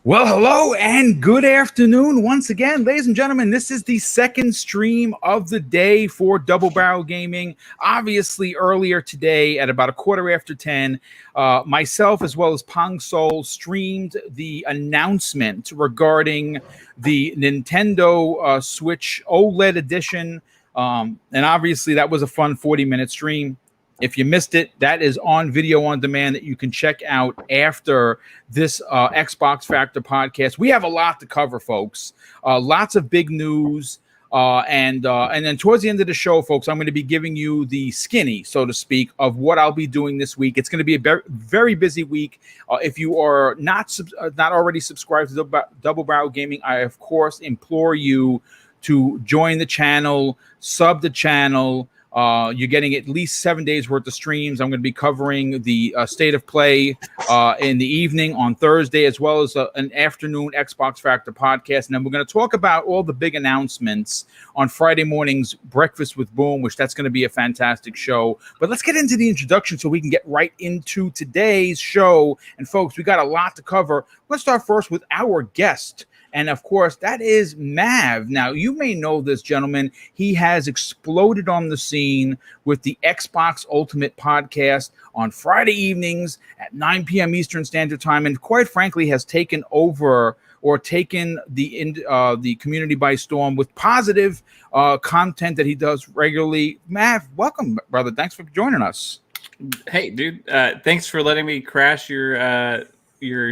Well, hello and good afternoon once again, ladies and gentlemen. This is the second stream of the day for Double Barrel Gaming. Obviously, earlier today at about 10:15, myself as well as Pong Soul streamed the announcement regarding the Nintendo Switch OLED edition. And obviously, that was a fun 40-minute stream. If you missed it, that is on video on demand that you can check out after this Xbox Factor podcast. We have a lot to cover, folks. Lots of big news. And then towards the end of the show, folks, I'm going to be giving you the skinny, so to speak, of what I'll be doing this week. It's going to be a very busy week. If you are not already subscribed to Double Barrel Gaming, I, of course, implore you to join the channel, sub the channel. You're getting at least 7 days worth of streams. I'm going to be covering the state of play in the evening on Thursday, as well as an afternoon Xbox Factor podcast. And then we're going to talk about all the big announcements on Friday morning's Breakfast with Boom, which that's going to be a fantastic show. But let's get into the introduction so we can get right into today's show. And folks, we got a lot to cover. Let's start first with our guest. And of course, that is Mav. Now, you may know this gentleman. He has exploded on the scene with the Xbox Ultimate podcast on Friday evenings at 9 p.m. Eastern Standard Time, and quite frankly, has taken over or taken the community by storm with positive content that he does regularly. Mav, welcome, brother. Thanks for joining us. Hey, dude. Thanks for letting me crash your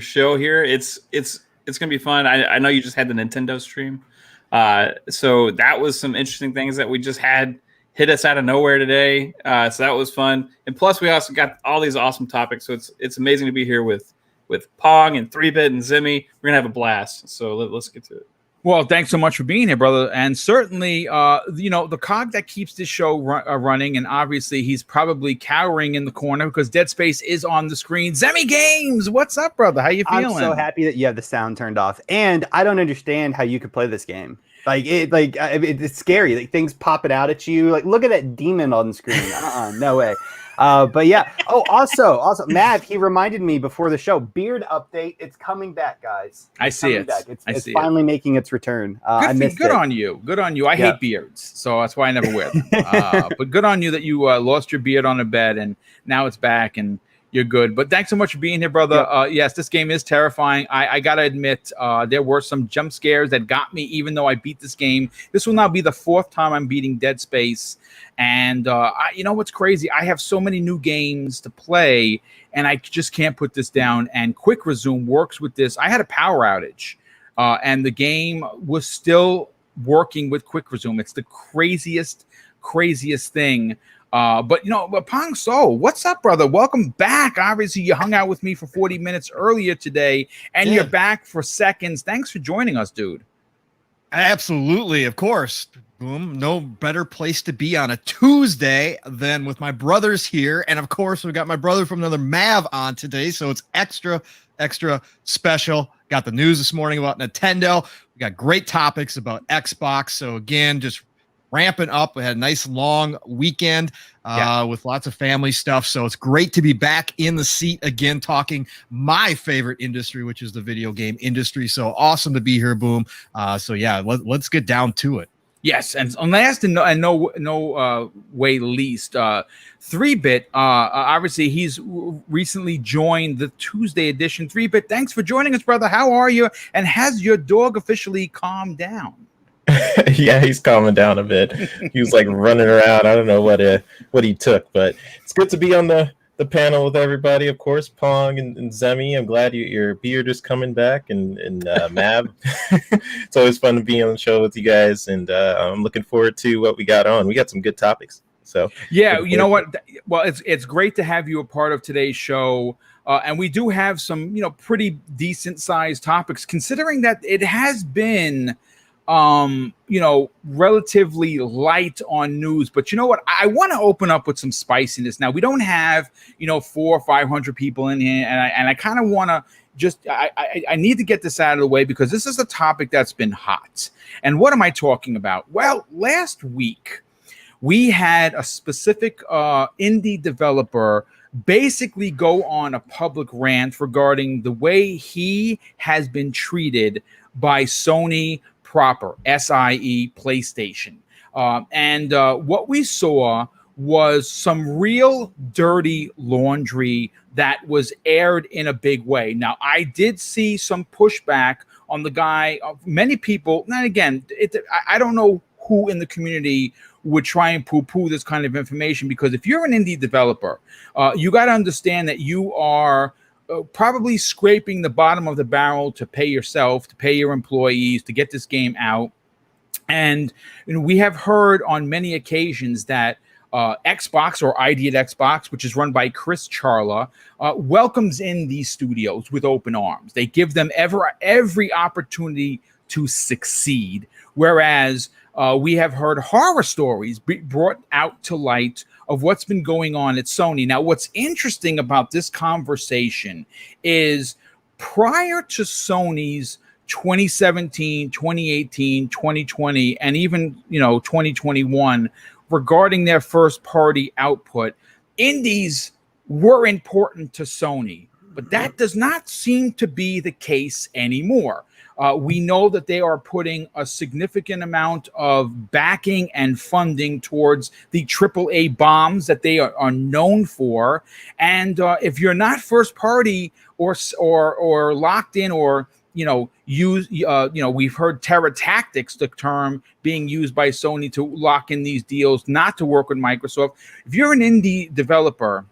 show here. It's gonna be fun. I know you just had the Nintendo stream, so that was some interesting things that we just had hit us out of nowhere today. So that was fun, and plus we also got all these awesome topics. So it's amazing to be here with Pong and 3-Bit and Zimmy. We're gonna have a blast. So let's get to it. Well, thanks so much for being here, brother. And certainly, the cog that keeps this show running, and obviously he's probably cowering in the corner because Dead Space is on the screen. Zemi Games, what's up, brother? How you feeling? I'm so happy that you have the sound turned off. And I don't understand how you could play this game. It's scary. Like, things popping out at you. Like, look at that demon on the screen. No way. But yeah. Oh, also, Mav, he reminded me before the show, beard update. It's coming back, guys. I see it. It's finally making its return. Good on you. Good on you. I hate beards, so that's why I never wear them. But good on you that you lost your beard on a bed and now it's back and you're good. But thanks so much for being here, brother. Yes, this game is terrifying. I got to admit, there were some jump scares that got me, even though I beat this game. This will now be the 4th time I'm beating Dead Space. And you know what's crazy? I have so many new games to play, and I just can't put this down. And Quick Resume works with this. I had a power outage, and the game was still working with Quick Resume. It's the craziest thing. But Pong Soul, what's up, brother? Welcome back. Obviously, you hung out with me for 40 minutes earlier today, and you're back for seconds. Thanks for joining us, dude. Absolutely, of course. Boom. No better place to be on a Tuesday than with my brothers here. And of course, we've got my brother from another Mav on today. So it's extra special. Got the news this morning about Nintendo. We got great topics about Xbox. So again, just ramping up. We had a nice long weekend with lots of family stuff. So it's great to be back in the seat again, talking my favorite industry, which is the video game industry. So awesome to be here, Boom. So yeah, let's get down to it. Yes, and last and no way least, 3-Bit. Obviously, he's recently joined the Tuesday edition. 3-Bit, thanks for joining us, brother. How are you? And has your dog officially calmed down? Yeah, he's calming down a bit. He was like running around. I don't know what he took, but it's good to be on the panel with everybody. Of course, Pong and Zemi. I'm glad your beard is coming back, and Mav. It's always fun to be on the show with you guys, and I'm looking forward to what we got on. We got some good topics. So yeah, you know what? Well, it's great to have you a part of today's show. And we do have some, pretty decent sized topics, considering that it has been relatively light on news. But you know what? I want to open up with some spiciness. Now, we don't have, 400 or 500 people in here. And I kind of want to I need to get this out of the way because this is a topic that's been hot. And what am I talking about? Well, last week, we had a specific indie developer basically go on a public rant regarding the way he has been treated by Sony proper, SIE PlayStation. And what we saw was some real dirty laundry that was aired in a big way. Now, I did see some pushback on the guy. Many people, and again, I don't know who in the community would try and poo-poo this kind of information, because if you're an indie developer, you got to understand that you are probably scraping the bottom of the barrel to pay yourself, to pay your employees, to get this game out. And we have heard on many occasions that Xbox, or ID at Xbox, which is run by Chris Charla, welcomes in these studios with open arms. They give them every opportunity to succeed. Whereas we have heard horror stories brought out to light of what's been going on at Sony. Now, what's interesting about this conversation is prior to Sony's 2017, 2018, 2020, and even 2021, regarding their first party output, indies were important to Sony, but that does not seem to be the case anymore. We know that they are putting a significant amount of backing and funding towards the AAA bombs that they are known for. And if you're not first party or locked in, or we've heard Terra Tactics, the term being used by Sony to lock in these deals, not to work with Microsoft. If you're an indie developer,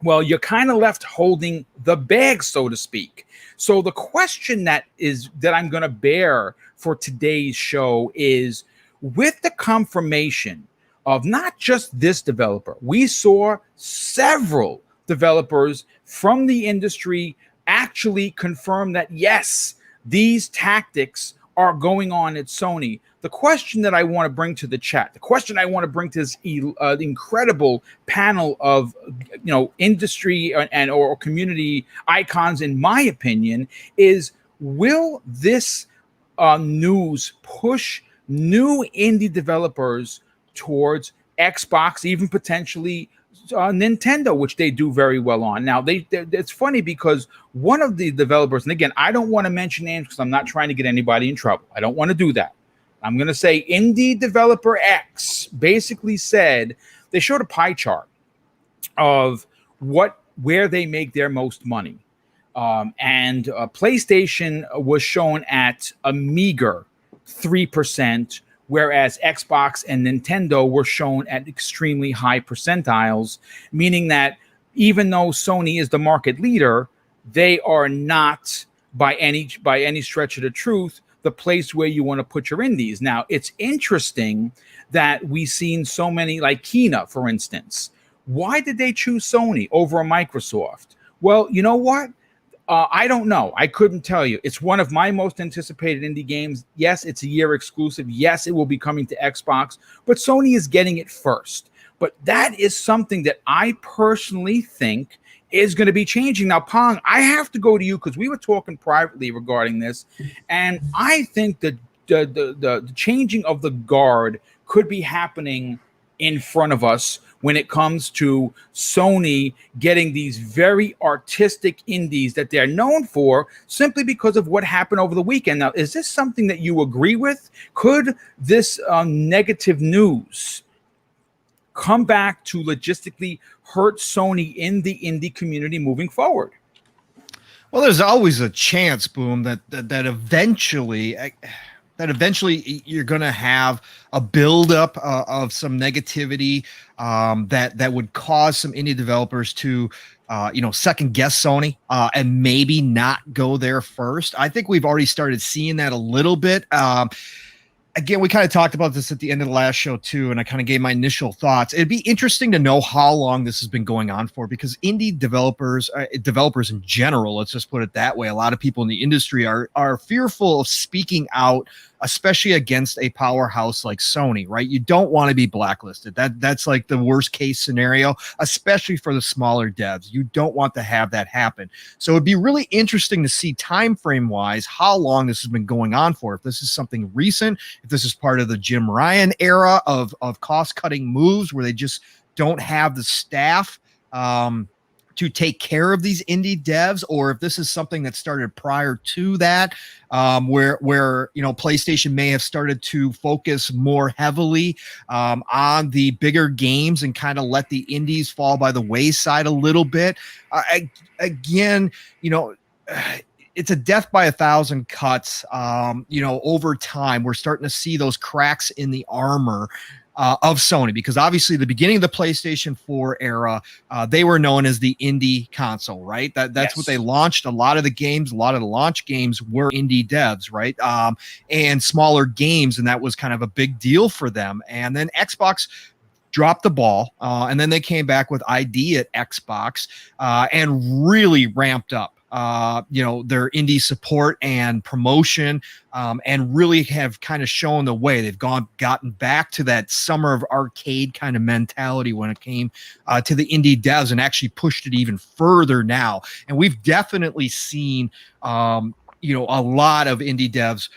well, you're kind of left holding the bag, so to speak. So the question that I'm going to bear for today's show is, with the confirmation of not just this developer, we saw several developers from the industry actually confirm that, yes, these tactics are going on at Sony. The question that I want to bring to the chat, the question I want to bring to this incredible panel of industry or community icons, in my opinion, is, will this news push new indie developers towards Xbox, even potentially Nintendo, which they do very well on. Now, it's funny because one of the developers, and again, I don't want to mention names because I'm not trying to get anybody in trouble. I don't want to do that. I'm going to say Indie Developer X basically said, they showed a pie chart of where they make their most money. And PlayStation was shown at a meager 3%, whereas Xbox and Nintendo were shown at extremely high percentiles, meaning that even though Sony is the market leader, they are not by any stretch of the truth the place where you want to put your indies. Now, it's interesting that we've seen so many, like Kina, for instance. Why did they choose Sony over a Microsoft? Well, you know what? I don't know. I couldn't tell you. It's one of my most anticipated indie games. Yes, it's a year exclusive. Yes, it will be coming to Xbox, but Sony is getting it first. But that is something that I personally think is going to be changing. Now, Pong, I have to go to you because we were talking privately regarding this, and I think that the changing of the guard could be happening in front of us when it comes to Sony getting these very artistic indies that they're known for, simply because of what happened over the weekend. Now, is this something that you agree with? Could this negative news come back to logistically hurt Sony in the indie community moving forward? Well, there's always a chance, Boom, that eventually you're going to have a buildup of some negativity that would cause some indie developers to second guess Sony and maybe not go there first. I think we've already started seeing that a little bit. Again, we kind of talked about this at the end of the last show too, and I kind of gave my initial thoughts. It'd be interesting to know how long this has been going on for, because indie developers in general, let's just put it that way, a lot of people in the industry are fearful of speaking out, especially against a powerhouse like Sony, right? You don't want to be blacklisted. That's like the worst case scenario, especially for the smaller devs. You don't want to have that happen. So it'd be really interesting to see time frame wise how long this has been going on for. If this is something recent, if this is part of the Jim Ryan era of cost cutting moves where they just don't have the staff to take care of these indie devs, or if this is something that started prior to that, where PlayStation may have started to focus more heavily on the bigger games and kind of let the indies fall by the wayside a little bit. Again, it's a death by 1,000 cuts. Over time, we're starting to see those cracks in the armor of Sony, because obviously the beginning of the PlayStation 4 era, they were known as the indie console, right? That's what they launched. A lot of the launch games were indie devs, right? And smaller games, and that was kind of a big deal for them. And then Xbox dropped the ball, and then they came back with ID at Xbox and really ramped up their indie support and promotion, and really have kind of shown the way. They've gotten back to that summer of arcade kind of mentality when it came to the indie devs, and actually pushed it even further now. And we've definitely seen a lot of indie devs,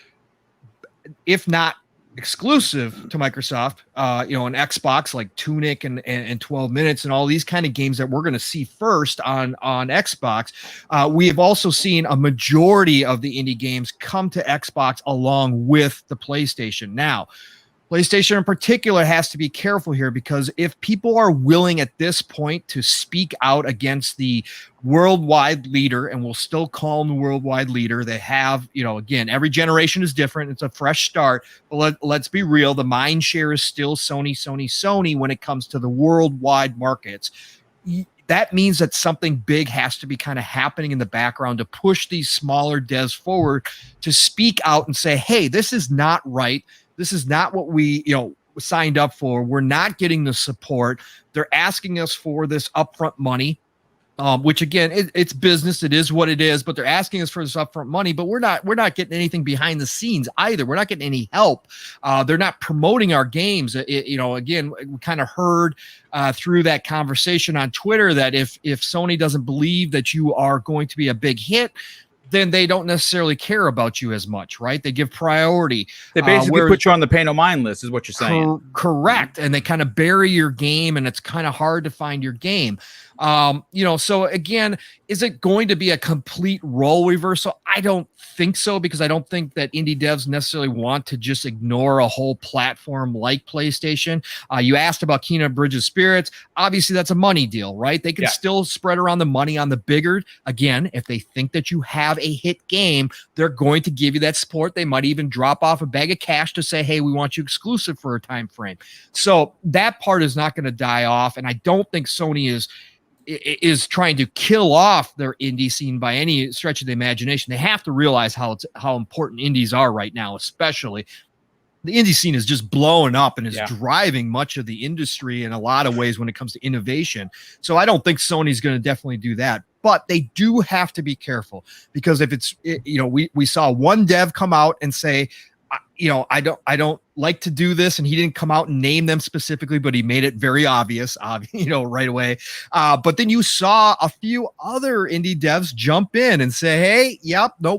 if not exclusive to Microsoft, an Xbox like Tunic and 12 Minutes and all these kind of games that we're going to see first on Xbox. We have also seen a majority of the indie games come to Xbox along with the PlayStation. Now, PlayStation in particular has to be careful here, because if people are willing at this point to speak out against the worldwide leader, and we'll still call them the worldwide leader, they have, again, every generation is different. It's a fresh start, but let's be real. The mind share is still Sony when it comes to the worldwide markets. That means that something big has to be kind of happening in the background to push these smaller devs forward to speak out and say, hey, this is not right. This is not what we, signed up for. We're not getting the support. They're asking us for this upfront money, which again, it's business. It is what it is. But they're asking us for this upfront money. But we're not getting anything behind the scenes either. We're not getting any help. They're not promoting our games. Again, we kind of heard through that conversation on Twitter that if Sony doesn't believe that you are going to be a big hit, then they don't necessarily care about you as much, right? They give priority. They basically put you on the pay no mind list, is what you're saying. Correct. And they kind of bury your game, and it's kind of hard to find your game. So again, is it going to be a complete role reversal? I don't think so, because I don't think that indie devs necessarily want to just ignore a whole platform like PlayStation. You asked about Kena Bridges Spirits. Obviously, that's a money deal, right? They can still spread around the money on the bigger. Again, if they think that you have a hit game, they're going to give you that support. They might even drop off a bag of cash to say, hey, we want you exclusive for a time frame. So that part is not going to die off. And I don't think Sony is trying to kill off their indie scene by any stretch of the imagination. They have to realize how important indies are right now, especially. The indie scene is just blowing up and is driving much of the industry in a lot of ways when it comes to innovation. So I don't think Sony's going to definitely do that. But they do have to be careful, because if it's, we saw one dev come out and say, I don't like to do this, and he didn't come out and name them specifically, but he made it very obvious, right away. But then you saw a few other indie devs jump in and say, hey,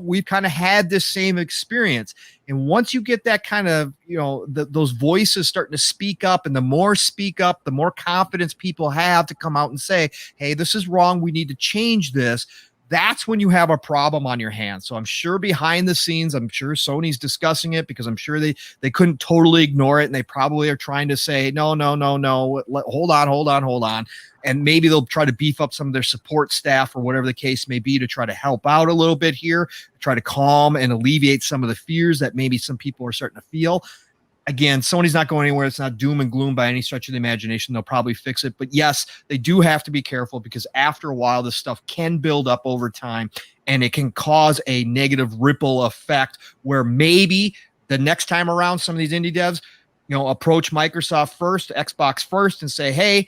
we've kind of had this same experience. And once you get that kind of, those voices starting to speak up, and the more speak up, the more confidence people have to come out and say, hey, this is wrong. We need to change this. That's when you have a problem on your hands. So I'm sure behind the scenes, I'm sure Sony's discussing it, because I'm sure they couldn't totally ignore it. And they probably are trying to say, no, hold on. And maybe they'll try to beef up some of their support staff or whatever the case may be to try to help out a little bit here, try to calm and alleviate some of the fears that maybe some people are starting to feel. Again, Sony's not going anywhere. It's not doom and gloom by any stretch of the imagination. They'll probably fix it. But yes, they do have to be careful, because after a while, this stuff can build up over time, and it can cause a negative ripple effect where maybe the next time around, some of these indie devs, approach Microsoft first, Xbox first, and say, hey,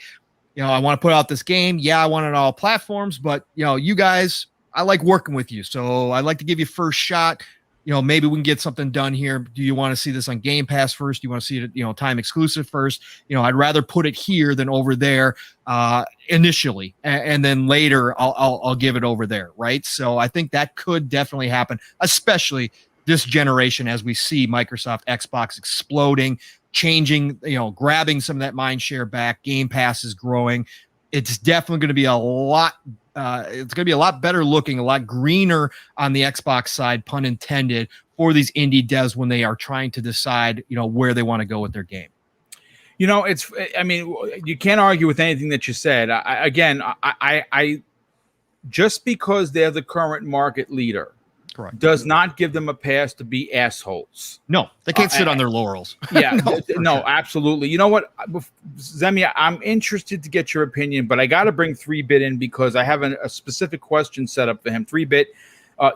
I want to put out this game. Yeah, I want it on all platforms, but, you guys, I like working with you. So I'd like to give you first shot. Maybe we can get something done here. Do you want to see this on Game Pass first? Do you want to see it, time exclusive first? I'd rather put it here than over there initially, and then later I'll give it over there, right? So I think that could definitely happen, especially this generation, as we see Microsoft Xbox exploding, changing, grabbing some of that mind share back. Game Pass is growing. It's definitely going to be a lot it's going to be a lot better looking, a lot greener on the Xbox side, pun intended, for these indie devs when they are trying to decide, where they want to go with their game. I mean, you can't argue with anything that you said. I just because they're the current market leader, correct, does not give them a pass to be assholes. No, they can't sit on their laurels. Yeah, no, sure. Absolutely. You know what, Zemi, I'm interested to get your opinion, but I got to bring 3-Bit in because I have a specific question set up for him. 3-Bit,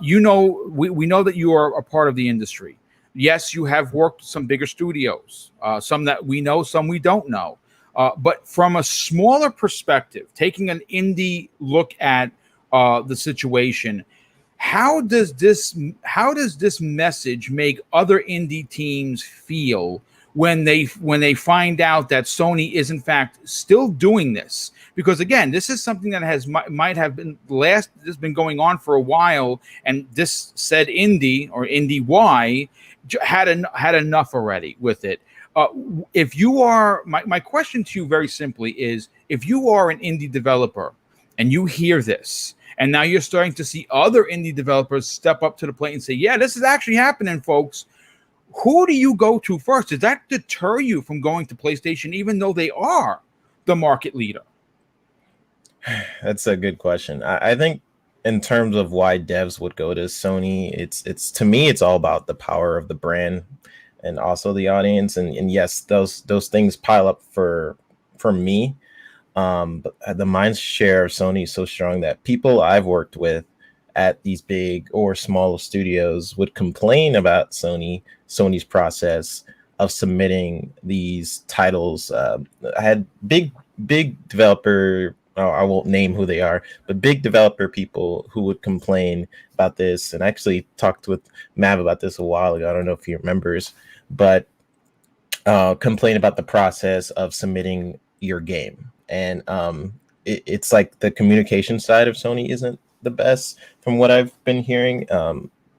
we know that you are a part of the industry. Yes, you have worked with some bigger studios, some that we know, some we don't know. But from a smaller perspective, taking an indie look at the situation, how does this message make other indie teams feel when they find out that Sony is in fact still doing this? Because again, this is something that might have been this been going on for a while, and this said indie or indie Y had enough already with it. If you are, my question to you very simply is, if you are an indie developer and you hear this, and now you're starting to see other indie developers step up to the plate and say, yeah, this is actually happening, folks, who do you go to first? Does that deter you from going to PlayStation, even though they are the market leader? That's a good question. I think in terms of why devs would go to Sony, it's to me, it's all about the power of the brand and also the audience. And yes, those things pile up for me. But the mind share of Sony is so strong that people I've worked with at these big or small studios would complain about Sony's process of submitting these titles. I had big developer, I won't name who they are, but big developer people who would complain about this. And I actually talked with Mav about this a while ago. I don't know if he remembers, but complain about the process of submitting your game. And it's like the communication side of Sony isn't the best from what I've been hearing.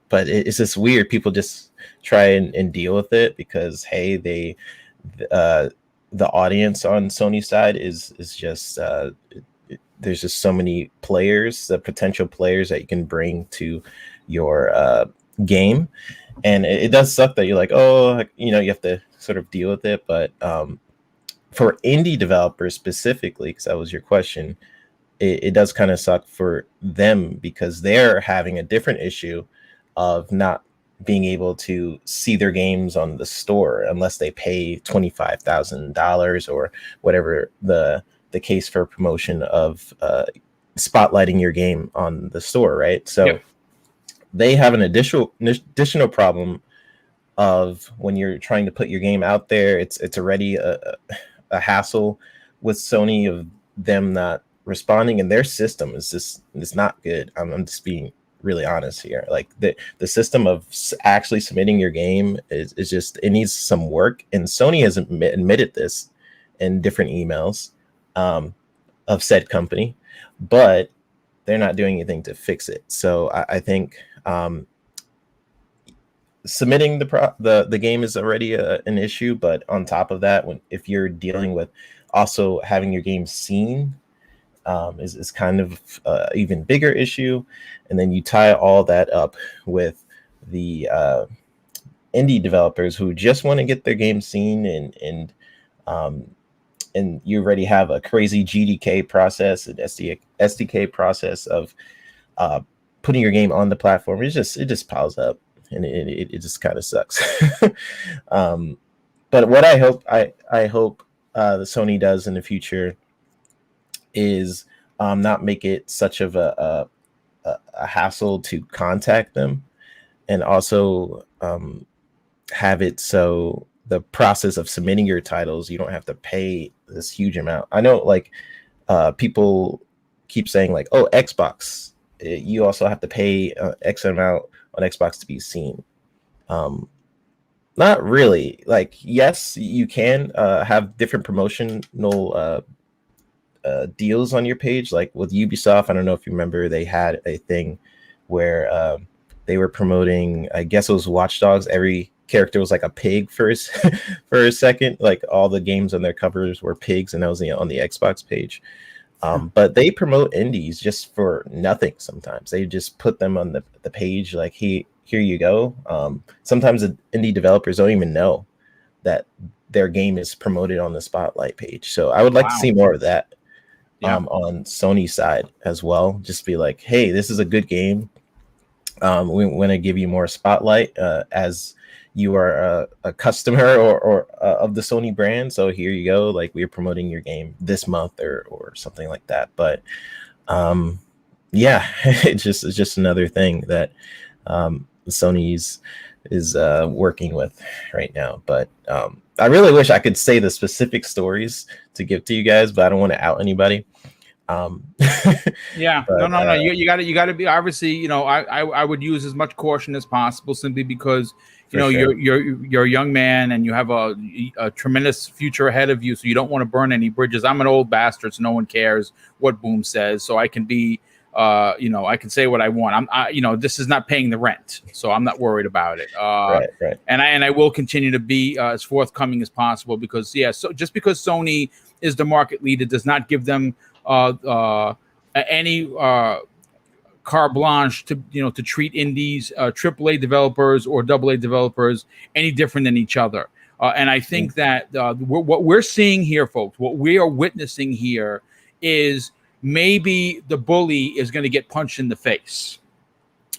But it's just weird. People just try and deal with it because, hey, the audience on Sony's side is just there's just so many players, the potential players that you can bring to your game. And it does suck that you're like, oh, you have to sort of deal with it. But for indie developers specifically, because that was your question, it does kind of suck for them because they're having a different issue of not being able to see their games on the store unless they pay $25,000 or whatever the case for promotion of spotlighting your game on the store, right? So yep. They have an additional problem of when you're trying to put your game out there, it's already a hassle with Sony of them not responding, and their system is not good. I'm just being really honest here. Like the system of actually submitting your game is just, it needs some work, and Sony has admitted this in different emails of said company, but they're not doing anything to fix it. So I think submitting the game is already an issue, but on top of that, if you're dealing with also having your game seen, is kind of even bigger issue. And then you tie all that up with the indie developers who just want to get their game seen, and you already have a crazy GDK process and SDK process of putting your game on the platform. It just piles up, and it just kind of sucks. But what I hope the Sony does in the future is not make it such of a hassle to contact them, and also have it so the process of submitting your titles, you don't have to pay this huge amount. I know, like, people keep saying like, oh, Xbox, you also have to pay X amount on Xbox to be seen. Not really. Like, yes, you can have different promotional deals on your page, like with Ubisoft. I don't know if you remember, they had a thing where they were promoting, I guess it was Watch Dogs. Every character was like a pig for a second. Like all the games on their covers were pigs, and that was on the Xbox page. But they promote indies just for nothing. Sometimes they just put them on the page like, here you go. Sometimes the indie developers don't even know that their game is promoted on the Spotlight page. So I would like to see more of that on Sony's side as well. Just be like, hey, this is a good game. We want to give you more spotlight as you are a customer or of the Sony brand. So here you go. Like, we're promoting your game this month or something like that. But it's just another thing that Sony's is working with right now. But I really wish I could say the specific stories to give to you guys, but I don't want to out anybody. No. You got to be, obviously, I would use as much caution as possible, simply because you're a young man and you have a tremendous future ahead of you, so you don't want to burn any bridges. I'm an old bastard, so no one cares what Boom says, so I can be I can say what I want. This is not paying the rent, so I'm not worried about it. Right. And I will continue to be as forthcoming as possible, because so just because Sony is the market leader does not give them any carte blanche to treat indies, AAA developers or AA developers any different than each other. And I think that what we're seeing here, folks, what we are witnessing here is maybe the bully is going to get punched in the face.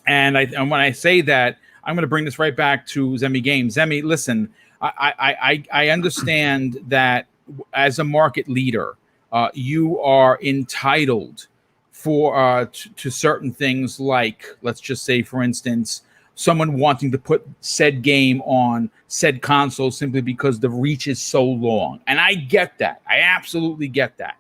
And when I say that, I'm going to bring this right back to Zemi Games. Zemi, listen, I understand that as a market leader, you are entitled to certain things, like, let's just say, for instance, someone wanting to put said game on said console simply because the reach is so long. And I get that. I absolutely get that.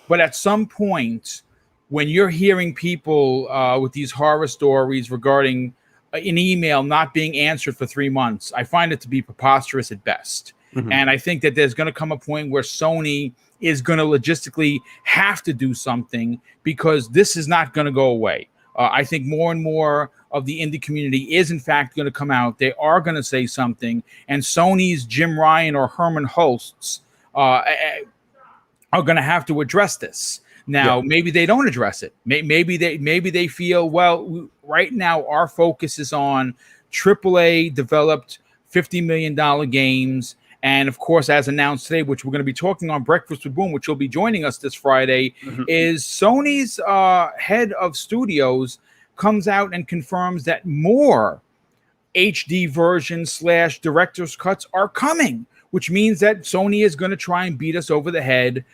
But at some point, when you're hearing people with these horror stories regarding an email not being answered for 3 months, I find it to be preposterous at best. Mm-hmm. And I think that there's going to come a point where Sony is going to logistically have to do something, because this is not going to go away. I think more and more of the indie community is, in fact, going to come out. They are going to say something, and Sony's Jim Ryan or Herman Hosts are going to have to address this. Now, maybe they don't address it. Maybe they feel, well, right now our focus is on AAA developed $50 million games. And of course, as announced today, which we're going to be talking on Breakfast with Boom, which will be joining us this Friday, is Sony's head of studios comes out and confirms that more HD versions / director's cuts are coming, which means that Sony is going to try and beat us over the head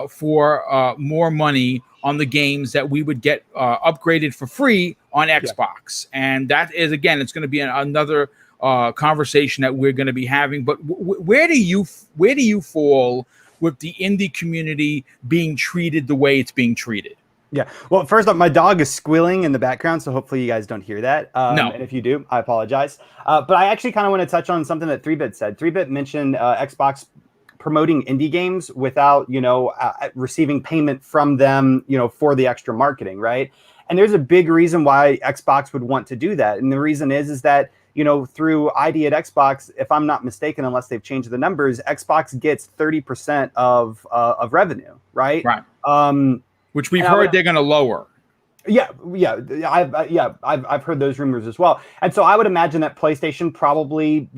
for more money on the games that we would get upgraded for free on Xbox. And that is, again, it's going to be another conversation that we're going to be having. But where do you fall with the indie community being treated the way it's being treated? Yeah. Well, first off, my dog is squealing in the background, so hopefully you guys don't hear that. No. And if you do, I apologize. But I actually kind of want to touch on something that 3-Bit said. 3-Bit mentioned Xbox promoting indie games without, receiving payment from them, for the extra marketing, right? And there's a big reason why Xbox would want to do that. And the reason is that, through ID at Xbox, if I'm not mistaken, unless they've changed the numbers, Xbox gets 30% of revenue, right? Right. Which we've heard they're going to lower. Yeah. I've heard those rumors as well. And so I would imagine that PlayStation probably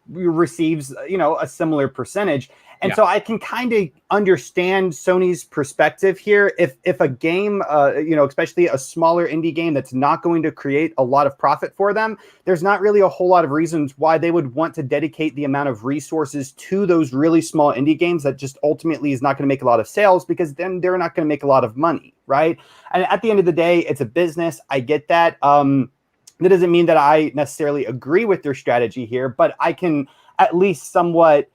receives, a similar percentage. And so I can kind of understand Sony's perspective here. If a game, especially a smaller indie game that's not going to create a lot of profit for them, there's not really a whole lot of reasons why they would want to dedicate the amount of resources to those really small indie games that just ultimately is not going to make a lot of sales, because then they're not going to make a lot of money, right? And at the end of the day, it's a business. I get that. That doesn't mean that I necessarily agree with their strategy here, but I can at least somewhat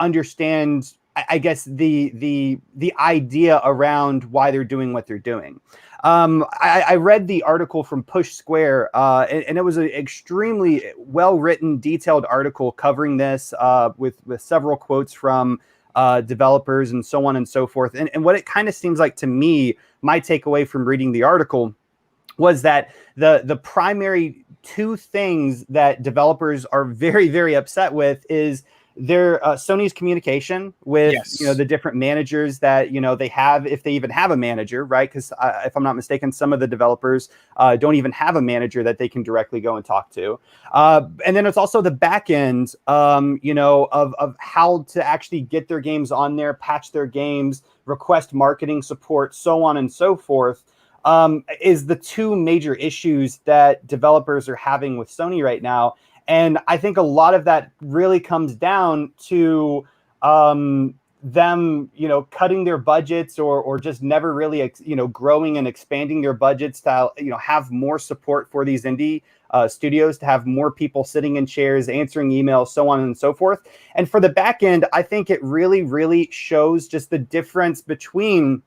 understand, I guess, the idea around why they're doing what they're doing. I read the article from Push Square, and it was an extremely well-written, detailed article covering this with several quotes from developers and so on and so forth. And what it kind of seems like to me, my takeaway from reading the article was that the primary two things that developers are very, very upset with is their Sony's communication with Yes. the different managers that they have, if they even have a manager, right? Because if I'm not mistaken, some of the developers don't even have a manager that they can directly go and talk to. And then it's also the back end, of how to actually get their games on there, patch their games, request marketing support, so on and so forth. Is the two major issues that developers are having with Sony right now. And I think a lot of that really comes down to them, cutting their budgets or just never really, growing and expanding their budgets to, have more support for these indie studios, to have more people sitting in chairs, answering emails, so on and so forth. And for the back end, I think it really, really shows just the difference between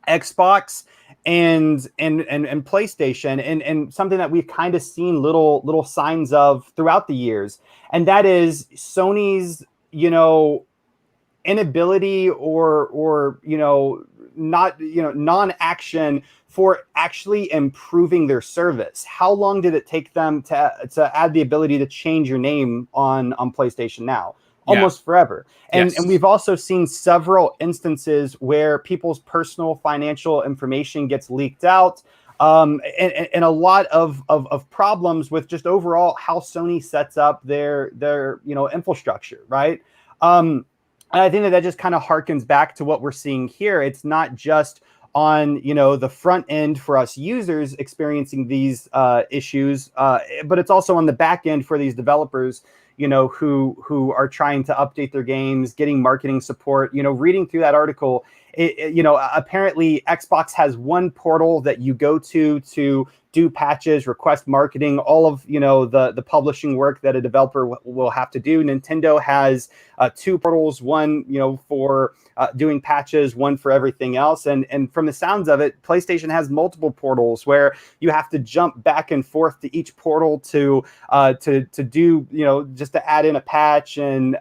Xbox and PlayStation, and something that we've kind of seen little signs of throughout the years, and that is Sony's inability or not non-action for actually improving their service. How long did it take them to add the ability to change your name on PlayStation Now? Almost forever. And we've also seen several instances where people's personal financial information gets leaked out, and a lot of problems with just overall how Sony sets up their infrastructure, right? And I think that just kind of harkens back to what we're seeing here. It's not just on the front end for us users experiencing these issues, but it's also on the back end for these developers who are trying to update their games, getting marketing support. Reading through that article, apparently Xbox has one portal that you go to do patches, request marketing, all of the publishing work that a developer will have to do. Nintendo has two portals, one for doing patches, one for everything else. And from the sounds of it, PlayStation has multiple portals where you have to jump back and forth to each portal to do just to add in a patch. And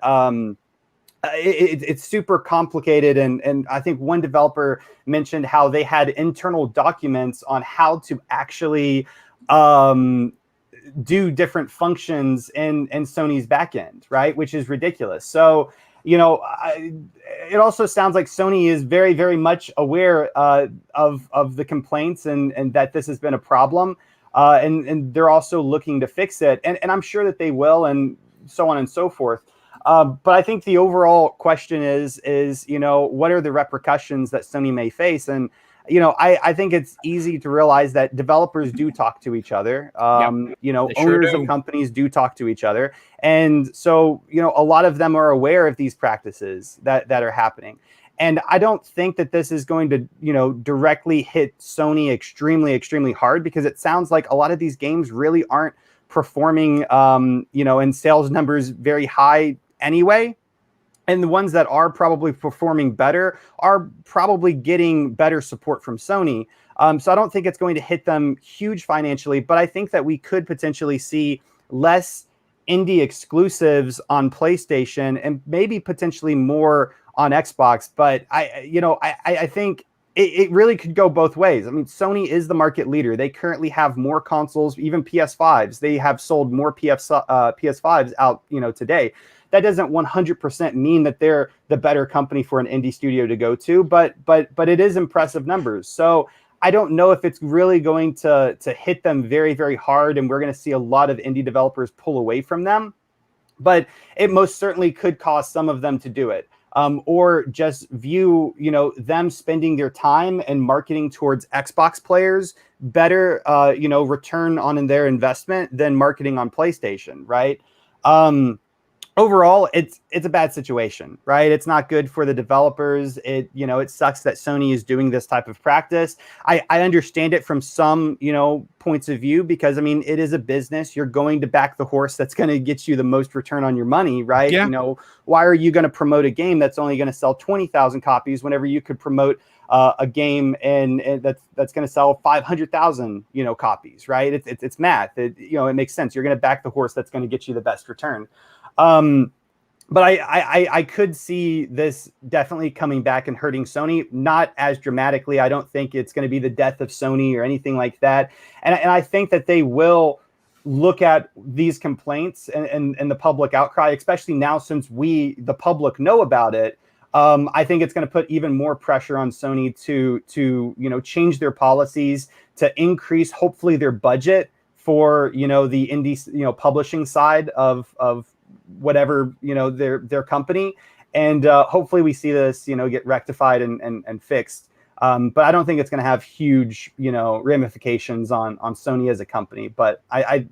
it's super complicated, and I think one developer mentioned how they had internal documents on how to actually do different functions in Sony's backend, right? Which is ridiculous. So, it also sounds like Sony is very, very much aware of the complaints and that this has been a problem, and they're also looking to fix it, and I'm sure that they will, and so on and so forth. But I think the overall question is what are the repercussions that Sony may face? And I think it's easy to realize that developers do talk to each other. Owners of companies do talk to each other, and so a lot of them are aware of these practices that are happening. And I don't think that this is going to directly hit Sony extremely, extremely hard, because it sounds like a lot of these games really aren't performing in sales numbers very high anyway, and the ones that are probably performing better are probably getting better support from Sony. So I don't think it's going to hit them huge financially, but I think that we could potentially see less indie exclusives on PlayStation and maybe potentially more on Xbox. But I think it really could go both ways. I mean, Sony is the market leader. They currently have more consoles, even PS5s. They have sold more PS5s out, today. That doesn't 100% mean that they're the better company for an indie studio to go to, but it is impressive numbers. So I don't know if it's really going to hit them very, very hard, and we're going to see a lot of indie developers pull away from them. But it most certainly could cause some of them to do it. Or just view, them spending their time and marketing towards Xbox players better, return on their investment than marketing on PlayStation, right? Overall, it's a bad situation, right? It's not good for the developers. It sucks that Sony is doing this type of practice. I understand it from some, points of view, because it is a business. You're going to back the horse that's going to get you the most return on your money, right? Yeah. Why are you going to promote a game that's only going to sell 20,000 copies whenever you could promote a game and that's going to sell 500,000 copies, right? It's math. It makes sense. You're going to back the horse that's going to get you the best return. But I could see this definitely coming back and hurting Sony, not as dramatically. I don't think it's going to be the death of Sony or anything like that. And I think that they will look at these complaints and the public outcry, especially now since the public know about it, I think it's going to put even more pressure on Sony to change their policies, to increase hopefully their budget for the indie publishing side of whatever their company, and hopefully we see this get rectified and fixed. But I don't think it's going to have huge ramifications on Sony as a company. But I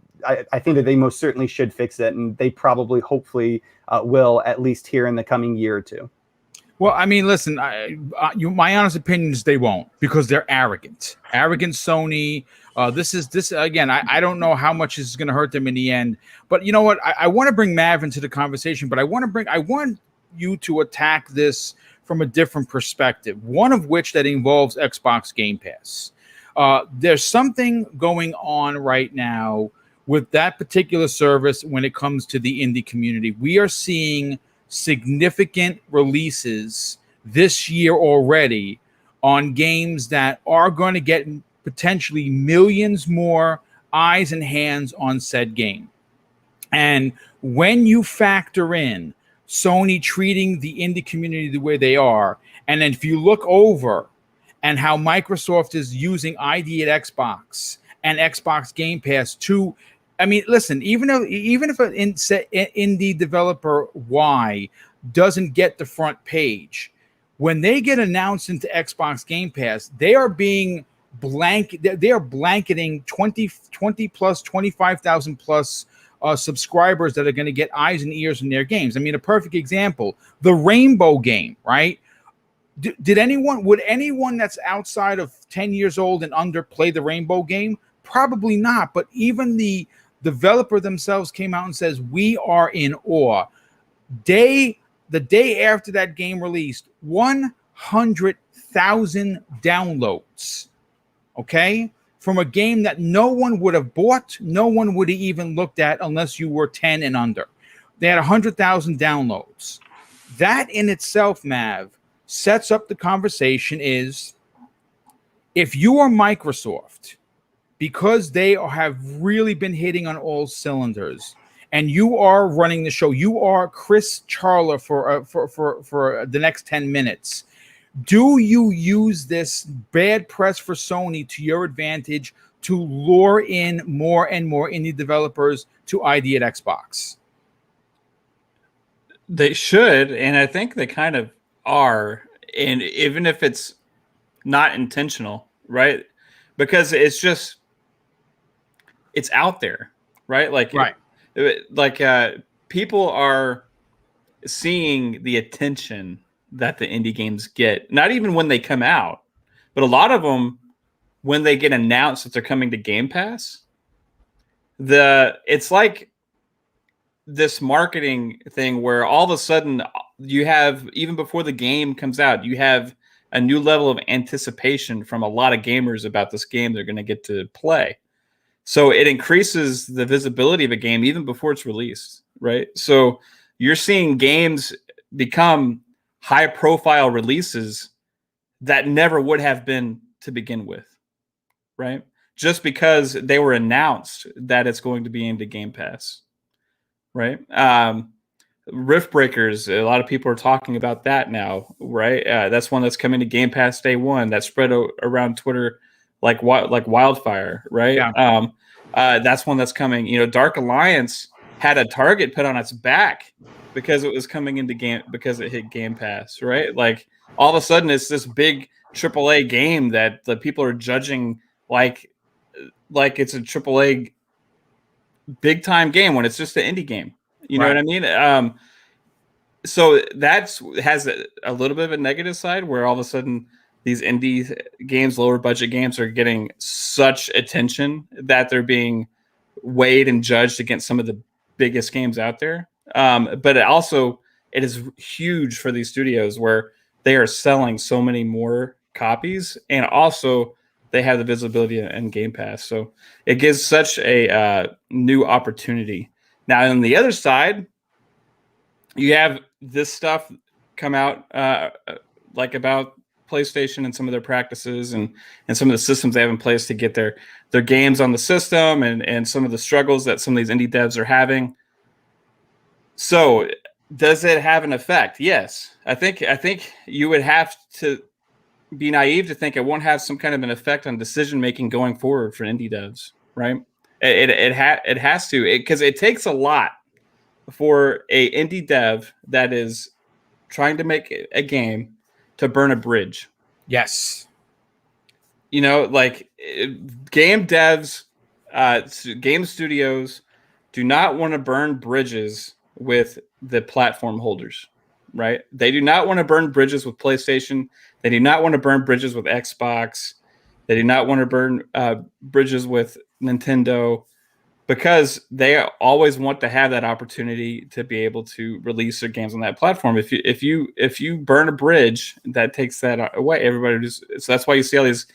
think that they most certainly should fix it, and they probably hopefully will, at least here in the coming year or two. Well, I mean, listen, my honest opinion is they won't, because they're arrogant. Arrogant Sony. This again. I don't know how much this is going to hurt them in the end. But you know what? I want to bring Mav into the conversation, but I want you to attack this from a different perspective. One of which that involves Xbox Game Pass. There's something going on right now with that particular service when it comes to the indie community. We are seeing significant releases this year already on games that are going to get potentially millions more eyes and hands on said game. And when you factor in Sony treating the indie community the way they are, and then if you look over and how Microsoft is using ID at Xbox and Xbox Game Pass to, I mean, listen, even if an indie developer Y doesn't get the front page, when they get announced into Xbox Game Pass, they are being they are blanketing 20 plus 25,000 plus subscribers that are going to get eyes and ears in their games. I mean, a perfect example, the Rainbow game, right? Would anyone that's outside of 10 years old and under play the Rainbow game? Probably not. But even the developer themselves came out and says, we are in awe. The day after that game released, 100,000 downloads. Okay? From a game that no one would have bought, no one would have even looked at unless you were 10 and under. They had 100,000 downloads. That in itself, Mav, sets up the conversation is, if you are Microsoft, because they have really been hitting on all cylinders, and you are running the show, you are Chris Charler for the next 10 minutes, do you use this bad press for Sony to your advantage to lure in more and more indie developers to ID at Xbox? They should, and I think they kind of are, and even if it's not intentional, right? Because it's out there, right? Right. People are seeing the attention that the indie games get, not even when they come out, but a lot of them, when they get announced that they're coming to Game Pass, it's like this marketing thing where all of a sudden you have, even before the game comes out, you have a new level of anticipation from a lot of gamers about this game they're going to get to play. So it increases the visibility of a game even before it's released, right? So you're seeing games become high-profile releases that never would have been to begin with, right? Just because they were announced that it's going to be into Game Pass, right? Rift Breakers, a lot of people are talking about that now, right? That's one that's coming to Game Pass day one. That spread around Twitter like wildfire, right? Yeah. That's one that's coming. Dark Alliance had a target put on its back because it was coming into because it hit Game Pass, right? Like all of a sudden it's this big AAA game that the people are judging like it's a AAA big time game when it's just an indie game. You know what I mean? So has a little bit of a negative side where all of a sudden these indie games, lower budget games, are getting such attention that they're being weighed and judged against some of the biggest games out there. But it is huge for these studios where they are selling so many more copies, and also they have the visibility in Game Pass. So it gives such a new opportunity. Now, on the other side, you have this stuff come out like about PlayStation and some of their practices and some of the systems they have in place to get their games on the system and some of the struggles that some of these indie devs are having. So does it have an effect? Yes. I think you would have to be naive to think it won't have some kind of an effect on decision making going forward for indie devs, right? It has to, because it takes a lot for a indie dev that is trying to make a game to burn a bridge. Yes. You know, like game devs, game studios do not want to burn bridges with the platform holders, right? They do not want to burn bridges with PlayStation. They do not want to burn bridges with Xbox. They do not want to burn bridges with Nintendo, because they always want to have that opportunity to be able to release their games on that platform. If you burn a bridge, that takes that away. Everybody just, so that's why you see all these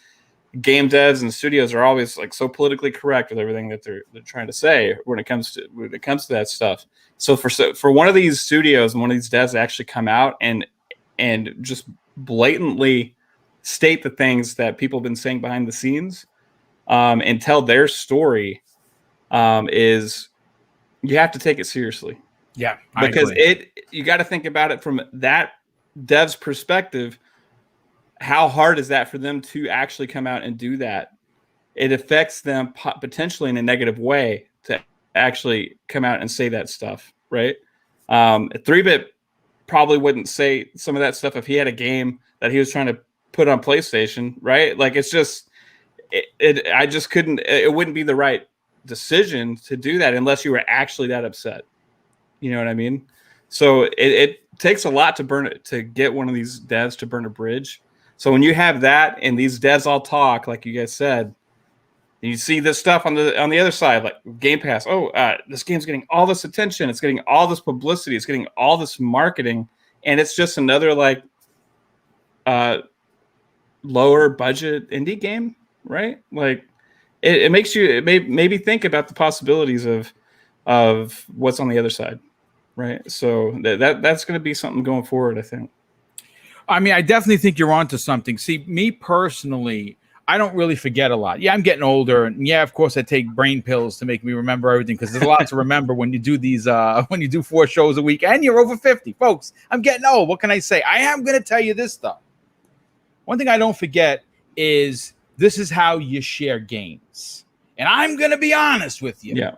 game devs and studios are always like so politically correct with everything that they're trying to say when it comes to that stuff. So for one of these studios and one of these devs to actually come out and just blatantly state the things that people have been saying behind the scenes, and tell their story, is you have to take it seriously. Yeah, because you got to think about it from that dev's perspective. How hard is that for them to actually come out and do that? It affects them potentially in a negative way to actually come out and say that stuff, right? 3-Bit probably wouldn't say some of that stuff if he had a game that he was trying to put on PlayStation, right? Like, it's just, I just couldn't, it wouldn't be the right decision to do that unless you were actually that upset. You know what I mean? So it takes a lot to get one of these devs to burn a bridge. So when you have that and these devs all talk, like you guys said, and you see this stuff on the other side, like Game Pass. Oh, this game's getting all this attention. It's getting all this publicity. It's getting all this marketing, and it's just another like lower budget indie game, right? Like it makes you maybe think about the possibilities of what's on the other side, right? So that's going to be something going forward, I think. I mean, I definitely think you're onto something. See, me personally, I don't really forget a lot. Yeah, I'm getting older, and yeah, of course, I take brain pills to make me remember everything, because there's a lot to remember when you do these. When you do 4 shows a week, and you're over 50, folks. I'm getting old. What can I say? I am going to tell you this though. One thing I don't forget is this is how you share games, and I'm going to be honest with you. Yeah.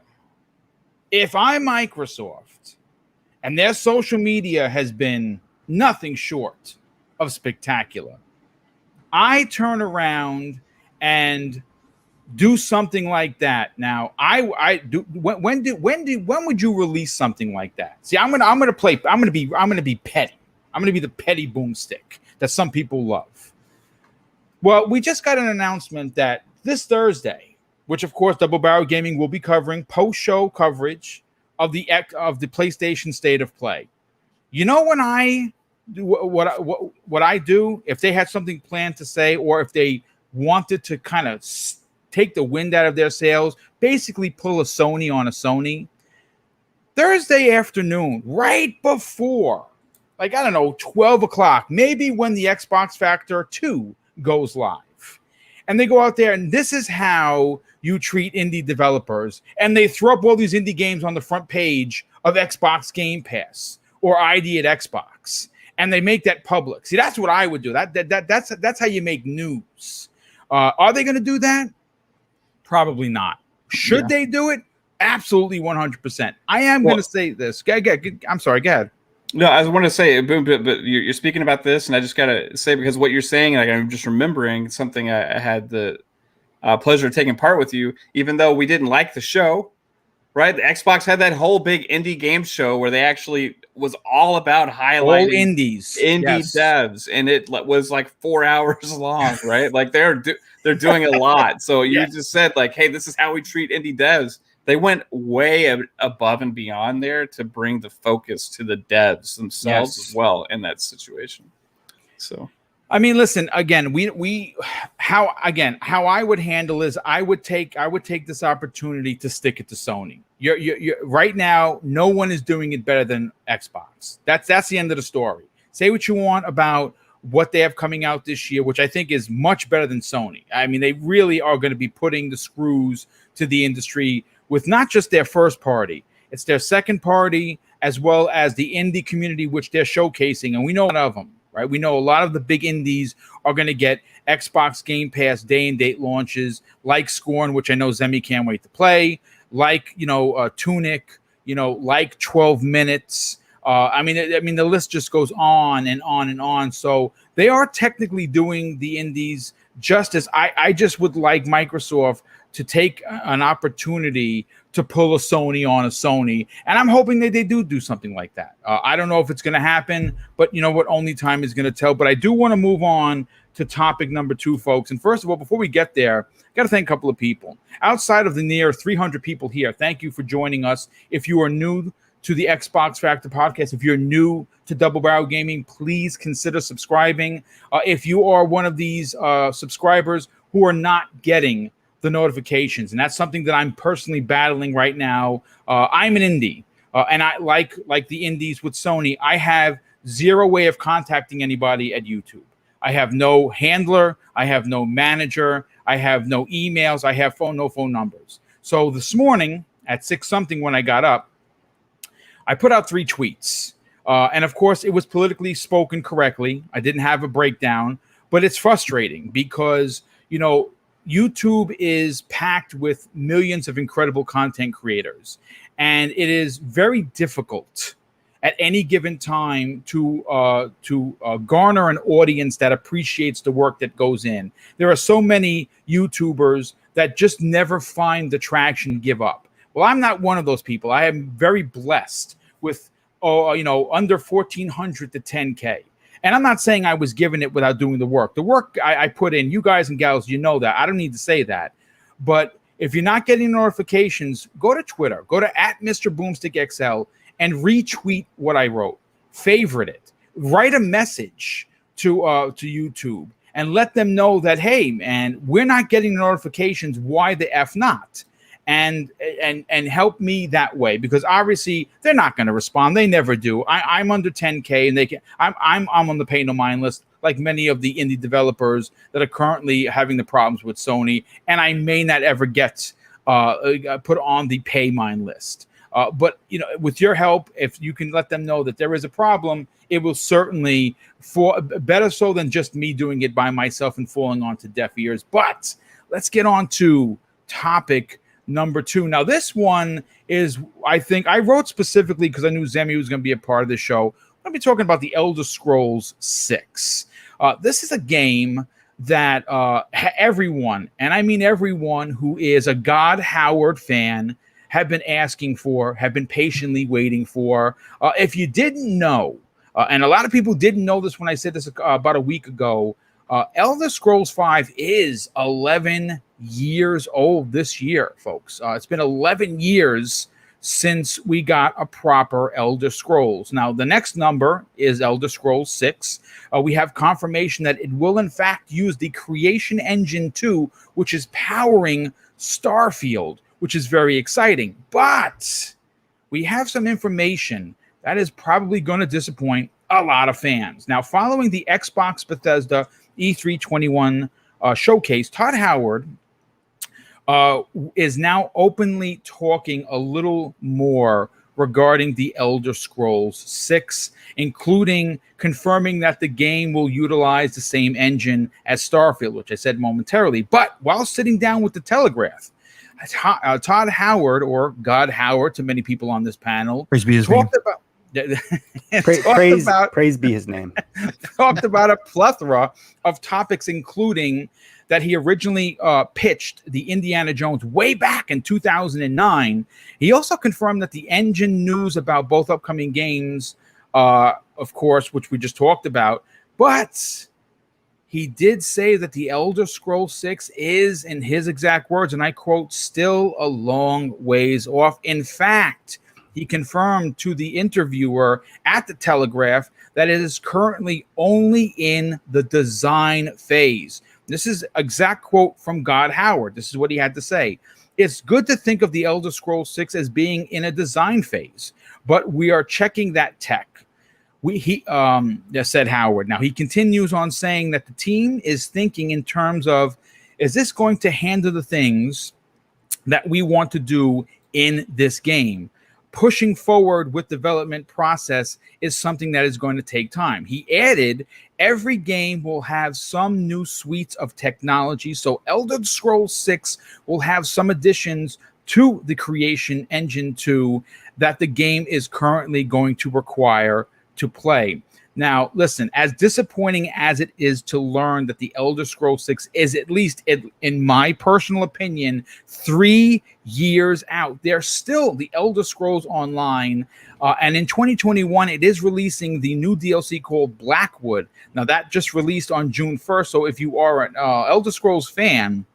If I'm Microsoft, and their social media has been nothing short of spectacular, I turn around and do something like that. Now, I do. When would you release something like that? See, I'm gonna be petty. I'm gonna be the petty boomstick that some people love. Well, we just got an announcement that this Thursday, which of course Double Barrel Gaming will be covering post-show coverage of the PlayStation State of Play. You know, when I do what I do, if they had something planned to say, or if they wanted to kind of take the wind out of their sails, basically pull a Sony on a Sony, Thursday afternoon, right before, like, I don't know, 12 o'clock, maybe when the Xbox Factor 2 goes live. And they go out there, and this is how you treat indie developers. And they throw up all these indie games on the front page of Xbox Game Pass or ID at Xbox. And they make that public. See, that's what I would do. That's how you make news. Are they going to do that? Probably not. Should they do it? Absolutely, 100%. I am going to say this. I'm sorry. Go ahead. No, I want to say, but you're speaking about this, and I just got to say, because what you're saying, like, I'm just remembering something I had the pleasure of taking part with you, even though we didn't like the show. Right, the Xbox had that whole big indie game show where they actually was all about highlighting indie devs, and it was like 4 hours long. Right, like they're doing a lot. So you just said, like, hey, this is how we treat indie devs. They went way above and beyond there to bring the focus to the devs themselves as well in that situation. So. I mean, listen, again, how I would handle is I would take this opportunity to stick it to Sony. You're right now, no one is doing it better than Xbox. That's the end of the story. Say what you want about what they have coming out this year, which I think is much better than Sony. I mean, they really are going to be putting the screws to the industry with not just their first party, it's their second party, as well as the indie community, which they're showcasing. And we know a lot of them, right? We know a lot of the big indies are going to get Xbox Game Pass day and date launches, like Scorn, which I know Zemi can't wait to play, like, Tunic, like 12 Minutes. I mean, the list just goes on and on and on. So they are technically doing the indies justice. I just would like Microsoft to take an opportunity to pull a Sony on a Sony. And I'm hoping that they do something like that. I don't know if it's going to happen, but you know what? Only time is going to tell. But I do want to move on to topic number 2, folks. And first of all, before we get there, I got to thank a couple of people. Outside of the near 300 people here, thank you for joining us. If you are new to the Xbox Factor podcast, if you're new to Double Barrel Gaming, please consider subscribing. If you are one of these subscribers who are not getting the notifications, and that's something that I'm personally battling right now. I'm an indie, and I like the indies with Sony. I have zero way of contacting anybody at YouTube. I have no handler. I have no manager. I have no emails. I have no phone numbers. So this morning at 6 something when I got up, I put out 3 tweets. And of course, it was politically spoken correctly. I didn't have a breakdown, but it's frustrating because, YouTube is packed with millions of incredible content creators, and it is very difficult at any given time to garner an audience that appreciates the work that goes in. There are so many YouTubers that just never find the traction to give up. Well, I'm not one of those people. I am very blessed with under 1,400 to 10K. And I'm not saying I was given it without doing the work. The work I put in, you guys and gals, you know that. I don't need to say that. But if you're not getting notifications, go to Twitter. Go to @MrBoomstickXL and retweet what I wrote. Favorite it. Write a message to YouTube and let them know that, hey, man, we're not getting notifications. Why the F not? And help me that way, because obviously they're not going to respond. They never do. I'm under 10K, and I'm on the pay no mind list, like many of the indie developers that are currently having the problems with Sony, and I may not ever get put on the pay mine list. But with your help, if you can let them know that there is a problem, it will certainly for better so than just me doing it by myself and falling onto deaf ears. But let's get on to topic number 2. Now, this one is, I think, I wrote specifically because I knew Zemi was going to be a part of the show. I'm going to be talking about the Elder Scrolls 6. This is a game that everyone, and I mean everyone who is a God Howard fan, have been asking for, have been patiently waiting for. If you didn't know, and a lot of people didn't know this when I said this about a week ago, Elder Scrolls 5 is 11 years old this year, folks. It's been 11 years since we got a proper Elder Scrolls. Now, the next number is Elder Scrolls 6. We have confirmation that it will, in fact, use the Creation Engine 2, which is powering Starfield, which is very exciting. But we have some information that is probably going to disappoint a lot of fans. Now, following the Xbox Bethesda E321 showcase, Todd Howard is now openly talking a little more regarding the Elder Scrolls 6, including confirming that the game will utilize the same engine as Starfield, which I said momentarily. But while sitting down with the Telegraph, Todd Howard, or God Howard to many people on this panel, praise be his name. Praise be his name. Talked about a plethora of topics, including that he originally pitched the Indiana Jones way back in 2009. He also confirmed that the engine news about both upcoming games, of course, which we just talked about, but he did say that the Elder Scrolls 6 is, in his exact words, and I quote, still a long ways off. In fact, he confirmed to the interviewer at the Telegraph that it is currently only in the design phase. This is exact quote from God Howard. This is what he had to say. It's good to think of the Elder Scrolls 6 as being in a design phase, but we are checking that tech. said Howard. Now he continues on saying that the team is thinking in terms of, is this going to handle the things that we want to do in this game? Pushing forward with development process is something that is going to take time. He added, every game will have some new suites of technology. So Elder Scrolls 6 will have some additions to the creation engine 2 that the game is currently going to require to play. Now, listen, as disappointing as it is to learn that the Elder Scrolls 6 is, at least in my personal opinion, 3 years out, there's still the Elder Scrolls Online. And in 2021, it is releasing the new DLC called Blackwood. Now, that just released on June 1st. So if you are an Elder Scrolls fan,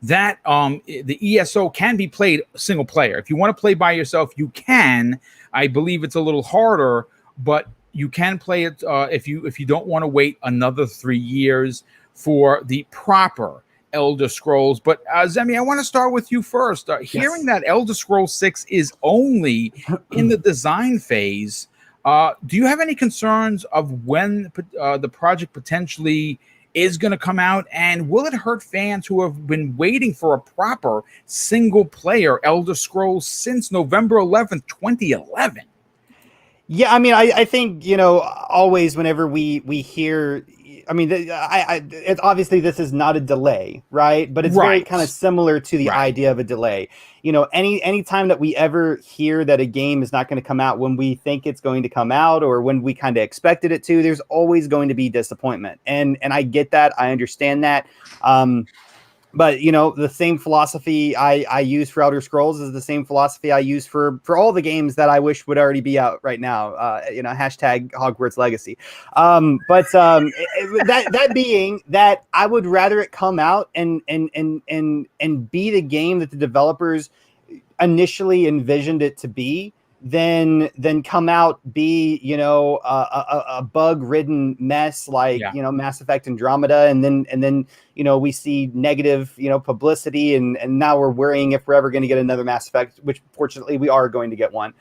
that the ESO can be played single player. If you want to play by yourself, you can. I believe it's a little harder, but you can play it if you don't want to wait another 3 years for the proper Elder Scrolls. But Zemi, I want to start with you first. Hearing that Elder Scrolls 6 is only in the design phase, do you have any concerns of when the project potentially is going to come out, and will it hurt fans who have been waiting for a proper single player Elder Scrolls since November 11th, 2011? Yeah, I mean, I think, you know, always whenever we hear, I mean, it's obviously this is not a delay, right? But it's very kind of similar to the idea of a delay. You know, any time that we ever hear that a game is not going to come out when we think it's going to come out, or when we kind of expected it to, there's always going to be disappointment. And I get that. I understand that. But, you know, the same philosophy I use for Elder Scrolls is the same philosophy I use for all the games that I wish would already be out right now. You know, hashtag Hogwarts Legacy. That being that, I would rather it come out and be the game that the developers initially envisioned it to be, than come out be, you know, a bug-ridden mess like, you know, Mass Effect Andromeda, and then you know, we see negative, you know, publicity, and now we're worrying if we're ever going to get another Mass Effect, which fortunately we are going to get one.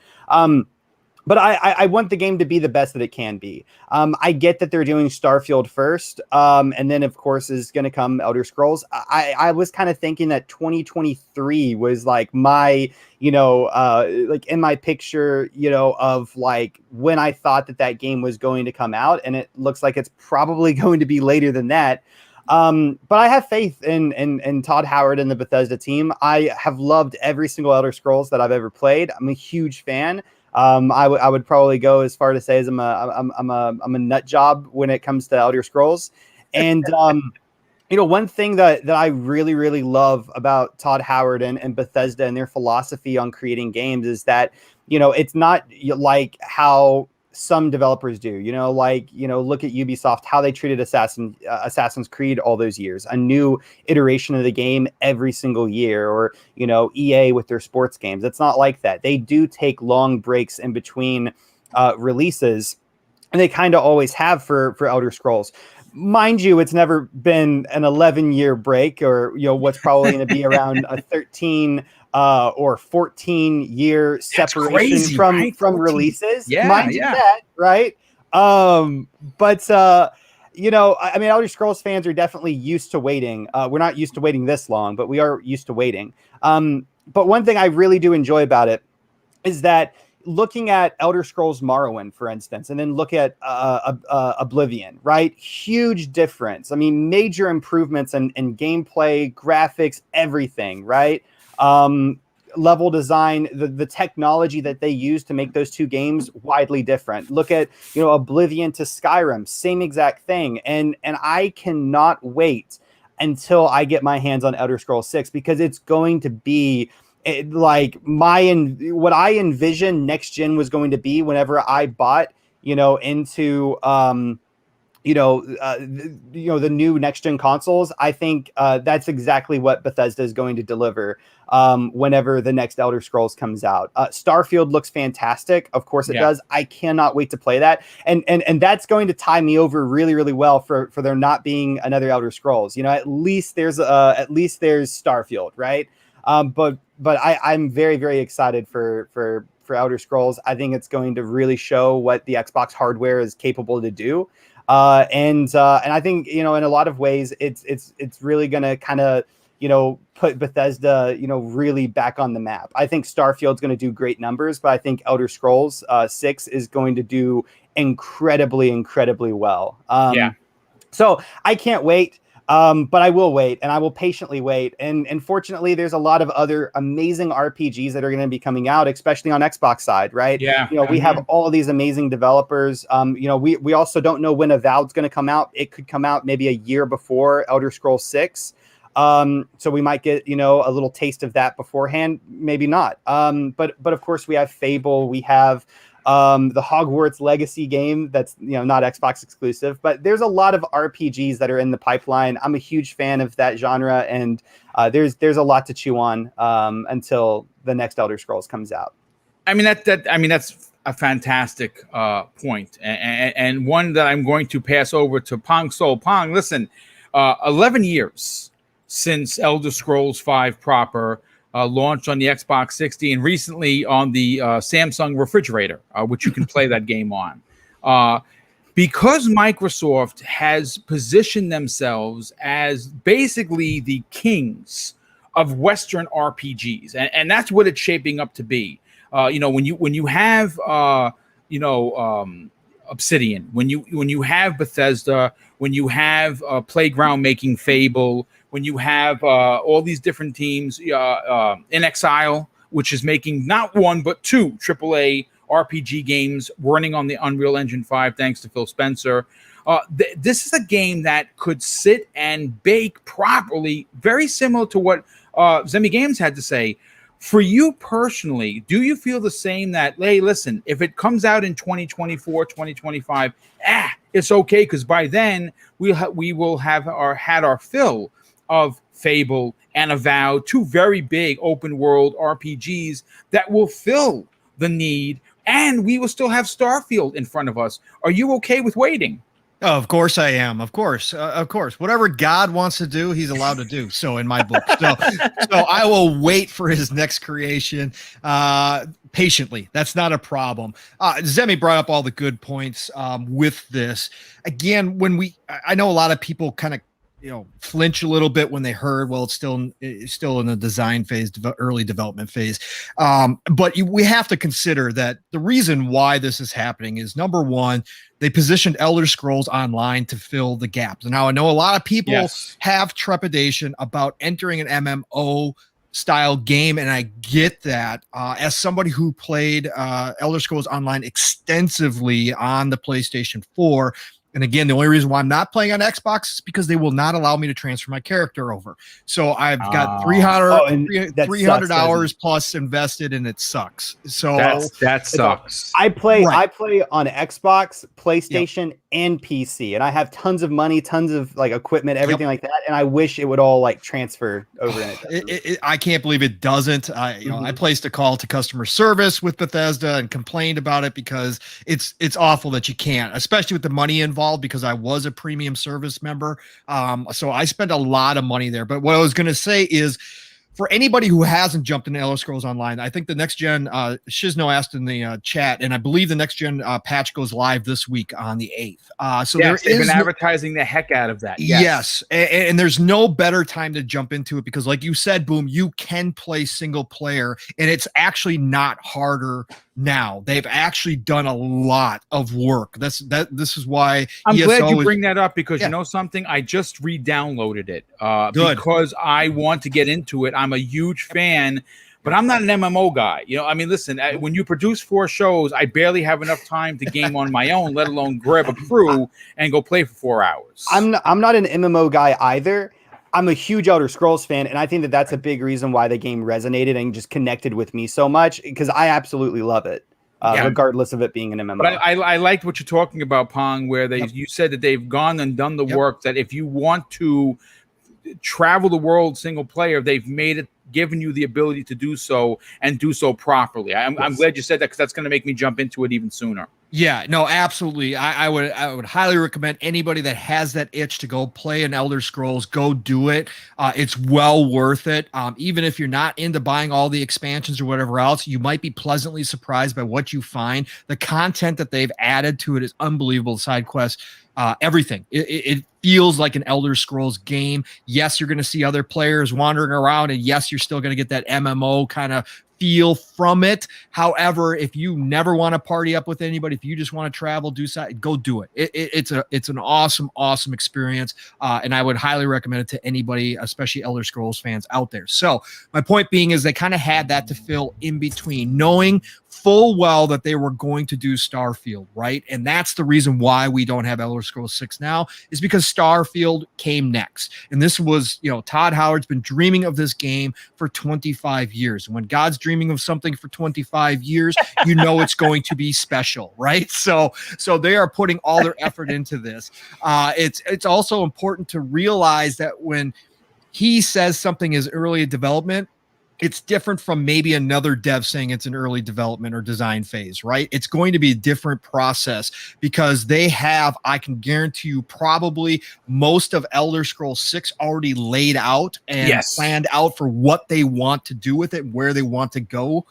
But I want the game to be the best that it can be. I get that they're doing Starfield first, and then, of course, is going to come Elder Scrolls. I was kind of thinking that 2023 was like my, you know, like in my picture, you know, of like when I thought that game was going to come out, and it looks like it's probably going to be later than that. But I have faith in Todd Howard and the Bethesda team. I have loved every single Elder Scrolls that I've ever played. I'm a huge fan. I would probably go as far to say as I'm a nut job when it comes to Elder Scrolls. And, you know, one thing that I really, really love about Todd Howard and Bethesda and their philosophy on creating games is that, you know, it's not like how some developers do, you know, like, you know, look at Ubisoft, how they treated Assassin's Creed all those years, a new iteration of the game every single year, or, you know, EA with their sports games. It's not like that. They do take long breaks in between releases, and they kind of always have for Elder Scrolls. Mind you, it's never been an 11-year break, or, you know, what's probably going to be around a 13 or 14-year separation from releases. Mind you that, right? But you know, I mean, Elder Scrolls fans are definitely used to waiting. We're not used to waiting this long, but we are used to waiting. But one thing I really do enjoy about it is that, looking at Elder Scrolls Morrowind, for instance, and then look at Oblivion, right? Huge difference. I mean, major improvements in gameplay, graphics, everything, right? Level design, the technology that they use to make those two games widely different. Look at, you know, Oblivion to Skyrim, same exact thing. And I cannot wait until I get my hands on Elder Scrolls 6, because it's going to be like what I envisioned next gen was going to be whenever I bought, you know, into the new next gen consoles. I think that's exactly what Bethesda is going to deliver whenever the next Elder Scrolls comes out. Starfield looks fantastic. Of course it does. I cannot wait to play that. And that's going to tie me over really, really well for there not being another Elder Scrolls. You know, at least there's Starfield, right? But I'm very, very excited for for Elder Scrolls. I think it's going to really show what the Xbox hardware is capable to do. And I think, in a lot of ways, it's really going to kind of, put Bethesda, really back on the map. I think Starfield's going to do great numbers, but I think Elder Scrolls 6 is going to do incredibly, incredibly well. So I can't wait. But I will wait, and I will patiently wait. And fortunately, there's a lot of other amazing RPGs that are going to be coming out, especially on Xbox side, right? Yeah. We have all these amazing developers. We also don't know when Avowed's going to come out. It could come out maybe a year before Elder Scrolls 6. So we might get, a little taste of that beforehand, maybe not. But of course we have Fable, we have the Hogwarts Legacy game that's not Xbox exclusive, but there's a lot of RPGs that are in the pipeline. I'm a huge fan of that genre, and there's a lot to chew on until the next Elder Scrolls comes out. I mean that's a fantastic point, and one that I'm going to pass over to Pong Soul. Pong, listen, 11 years since Elder Scrolls 5 proper launched on the Xbox 60 and recently on the Samsung refrigerator, which you can play that game on. Because Microsoft has positioned themselves as basically the kings of Western RPGs, and that's what it's shaping up to be. When you have Obsidian, when you have Bethesda, when you have Playground making Fable, when you have all these different teams, In Exile, which is making not one but two AAA RPG games running on the Unreal Engine 5, thanks to Phil Spencer. This is a game that could sit and bake properly, very similar to what Zemi Games had to say. For you personally, do you feel the same that, hey, listen, if it comes out in 2024, 2025, it's okay, because by then we will have had our fill of Fable and Avowed, two very big open world RPGs that will fill the need, and we will still have Starfield in front of us. Are you okay with waiting? Oh, of course I am. Of course. Whatever God wants to do, he's allowed to do so in my book. So I will wait for his next creation patiently. That's not a problem. Zemi brought up all the good points with this. Again, I know a lot of people kind of flinch a little bit when they heard, well, it's still in the design phase, early development phase. But we have to consider that the reason why this is happening is, number one, they positioned Elder Scrolls Online to fill the gaps. And now I know a lot of people have trepidation about entering an MMO style game, and I get that. As somebody who played Elder Scrolls Online extensively on the PlayStation 4, and again, the only reason why I'm not playing on Xbox is because they will not allow me to transfer my character over. So I've got 300 hours plus invested, and it sucks. So that sucks. I play on Xbox, PlayStation, and PC, and I have tons of money, tons of equipment, everything like that. And I wish it would all transfer over. I can't believe it doesn't. I placed a call to customer service with Bethesda and complained about it because it's awful that you can't, especially with the money involved, because I was a premium service member. So I spent a lot of money there. But what I was going to say is, for anybody who hasn't jumped into Elder Scrolls Online, I think the next gen, Shizno asked in the chat, and I believe the next gen patch goes live this week on the 8th. So they've been advertising the heck out of that. Yes. And there's no better time to jump into it because, like you said, Boom, you can play single player, and it's actually not harder now. They've actually done a lot of work. This is why I'm glad you bring that up, because you know something, I just re-downloaded it because I want to get into it. I'm a huge fan, but I'm not an MMO guy. Listen, when you produce 4 shows, I barely have enough time to game on my own, let alone grab a crew and go play for 4 hours. I'm not an MMO guy either. I'm a huge Elder Scrolls fan, and I think that's a big reason why the game resonated and just connected with me so much, because I absolutely love it, regardless of it being an MMO. But I liked what you're talking about, Pong, where you said that they've gone and done the work, that if you want to travel the world single player, they've made it, given you the ability to do so and do so properly. I'm glad you said that, because that's going to make me jump into it even sooner. Yeah, no, absolutely. I would highly recommend anybody that has that itch to go play an Elder Scrolls, go do it. It's well worth it. Even if you're not into buying all the expansions or whatever else, you might be pleasantly surprised by what you find. The content that they've added to it is unbelievable. Side quests, everything. It feels like an Elder Scrolls game. Yes, you're going to see other players wandering around, and yes, you're still going to get that MMO kind of feel from it. However, if you never want to party up with anybody, if you just want to travel, go do it. It's an awesome experience, and I would highly recommend it to anybody, especially Elder Scrolls fans out there. So my point being is they kind of had that to fill in between, knowing full well that they were going to do Starfield, right? And that's the reason why we don't have Elder Scrolls 6 now, is because Starfield came next. And this was, Todd Howard's been dreaming of this game for 25 years. And when God's dreaming of something for 25 years, it's going to be special, right? So they are putting all their effort into this. It's also important to realize that when he says something is early development, it's different from maybe another dev saying it's an early development or design phase, right? It's going to be a different process because they have, I can guarantee you, probably most of Elder Scrolls 6 already laid out and planned out for what they want to do with it, where they want to go.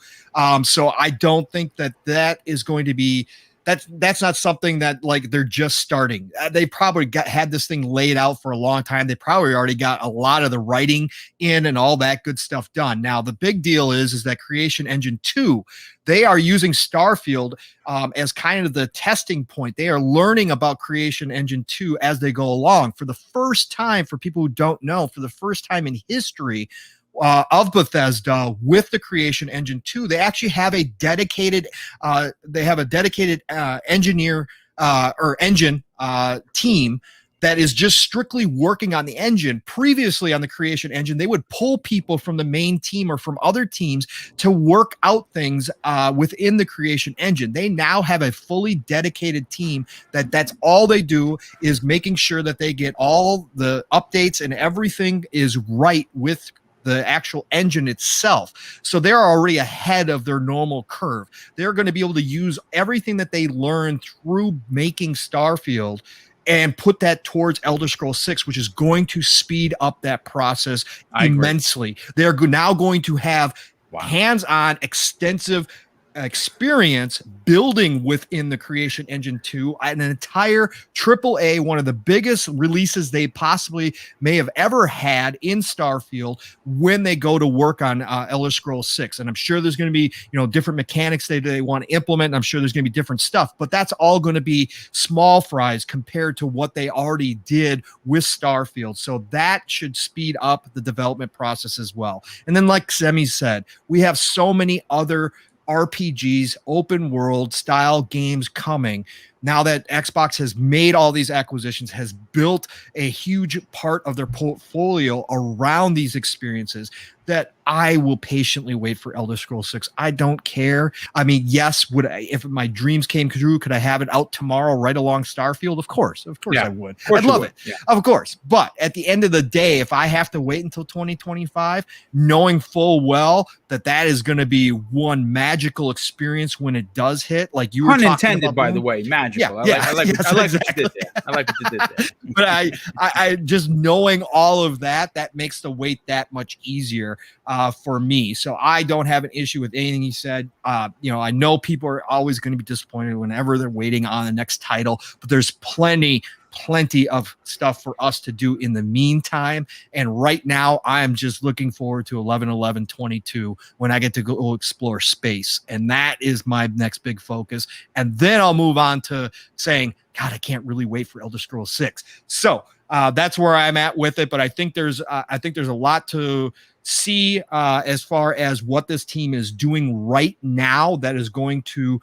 So I don't think that is going to be, that's not something that like they're just starting. They probably had this thing laid out for a long time. They probably already got a lot of the writing in and all that good stuff done. Now the big deal is that Creation Engine 2, they are using Starfield as kind of the testing point. They are learning about Creation Engine 2 as they go along. For the first time, for people who don't know, for the first time in history of Bethesda with the Creation Engine 2, they actually have a dedicated engineer or engine team that is just strictly working on the engine. Previously on the Creation Engine, they would pull people from the main team or from other teams to work out things within the Creation Engine. They now have a fully dedicated team that's all they do, is making sure that they get all the updates and everything is right with the actual engine itself. So they're already ahead of their normal curve. They're going to be able to use everything that they learned through making Starfield and put that towards Elder Scrolls 6, which is going to speed up that process immensely. They're now going to have hands-on, extensive experience building within the Creation Engine 2, an entire AAA, one of the biggest releases they possibly may have ever had in Starfield when they go to work on Elder Scrolls 6. And I'm sure there's going to be, different mechanics they want to implement. And I'm sure there's going to be different stuff, but that's all going to be small fries compared to what they already did with Starfield. So that should speed up the development process as well. And then like Semi said, we have so many other RPGs, open world style games coming. Now that Xbox has made all these acquisitions, has built a huge part of their portfolio around these experiences, that I will patiently wait for Elder Scrolls 6. I don't care. I mean, yes, if my dreams came true, could I have it out tomorrow right along Starfield? Of course I would. I'd love it. Yeah. Of course. But at the end of the day, if I have to wait until 2025, knowing full well that is going to be one magical experience when it does hit, like you were unintended, talking about, by the way, magical. Yeah, I like what you did there. I like what you did there. But I just knowing all of that makes the wait that much easier for me. So I don't have an issue with anything he said. I know people are always going to be disappointed whenever they're waiting on the next title, but there's plenty of stuff for us to do in the meantime. And right now I'm just looking forward to 11/11/22 when I get to go explore space. And that is my next big focus. And then I'll move on to saying, God, I can't really wait for Elder Scrolls 6. So that's where I'm at with it. But I think there's a lot to see as far as what this team is doing right now that is going to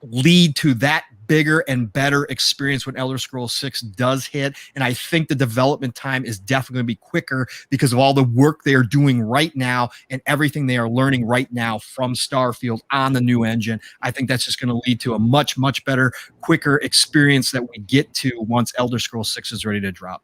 lead to that bigger and better experience when Elder Scrolls 6 does hit. And I think the development time is definitely going to be quicker because of all the work they are doing right now and everything they are learning right now from Starfield on the new engine. I think that's just going to lead to a much, much better, quicker experience that we get to once Elder Scrolls 6 is ready to drop.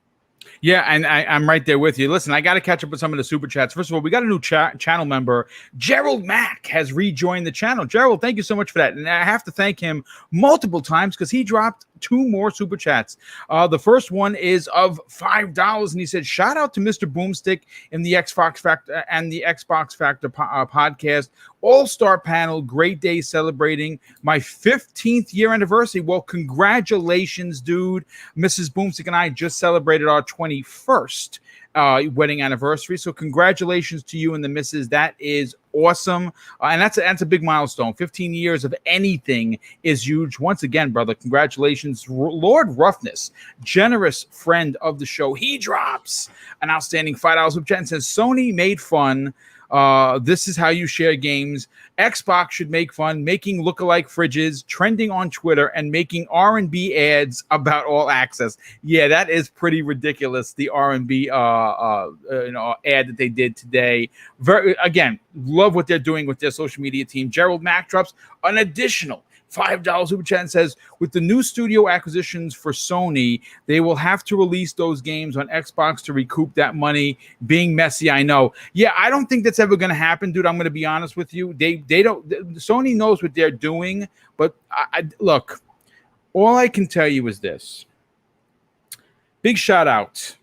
Yeah, and I'm right there with you. Listen, I got to catch up with some of the super chats. First of all, we got a new channel member. Gerald Mack has rejoined the channel. Gerald, thank you so much for that. And I have to thank him multiple times because he dropped 2 more super chats. The first one is of $5, and he said, "Shout out to Mr. Boomstick in the Xbox Factor and the Xbox Factor podcast. All-star panel, great day celebrating my 15th year anniversary." Well, congratulations, dude. Mrs. Boomstick and I just celebrated our 21st wedding anniversary. So congratulations to you and the missus. That is awesome. And that's a big milestone. 15 years of anything is huge. Once again, brother, congratulations. Lord Roughness, generous friend of the show. He drops an outstanding $5 super chat and says, "Sony made fun. This is how you share games. Xbox should make fun, making lookalike fridges, trending on Twitter, and making R&B ads about all access." Yeah, that is pretty ridiculous. The R&B ad that they did today. Again, love what they're doing with their social media team. Gerald Mack drops an additional $5 super chat and says, "With the new studio acquisitions for Sony, they will have to release those games on Xbox to recoup that money. Being messy, I know." Yeah, I don't think that's ever going to happen, dude. I'm going to be honest with you. They don't. Sony knows what they're doing, but look, all I can tell you is this. Big shout out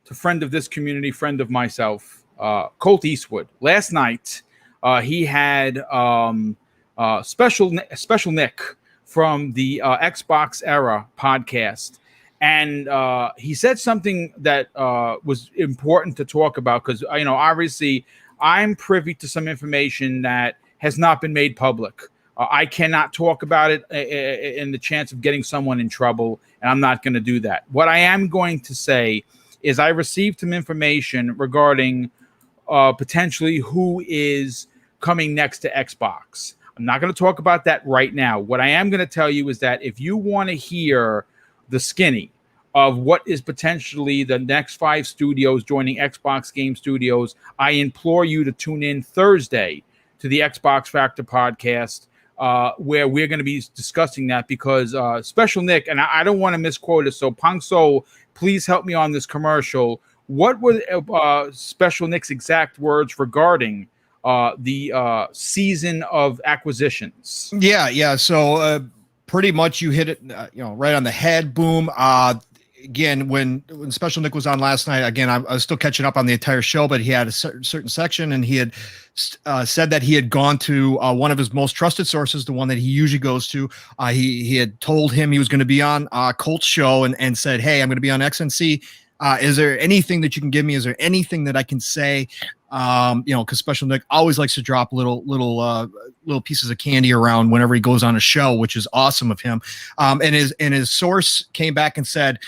to friend of this community, friend of myself, Colt Eastwood. Last night, he had Special Nick from the Xbox Era podcast, and he said something that was important to talk about because obviously I'm privy to some information that has not been made public. I cannot talk about it in the chance of getting someone in trouble, and I'm not going to do that. What I am going to say is I received some information regarding potentially who is coming next to Xbox. I'm not going to talk about that right now. What I am going to tell you is that if you want to hear the skinny of what is potentially the next 5 studios joining Xbox Game Studios, I implore you to tune in Thursday to the Xbox Factor podcast, where we're going to be discussing that because Special Nick, and I don't want to misquote it, so Punk Soul, please help me on this commercial. What were Special Nick's exact words regarding the season of acquisitions? Yeah. So pretty much you hit it, right on the head. Boom. Again, when Special Nick was on last night, again, I was still catching up on the entire show, but he had a certain section, and he had said that he had gone to one of his most trusted sources, the one that he usually goes to. He had told him he was going to be on Colt's show and said, "Hey, I'm going to be on XNC. Is there anything that you can give me? Is there anything that I can say?" Because Special Nick always likes to drop little pieces of candy around whenever he goes on a show, which is awesome of him. And his source came back and said,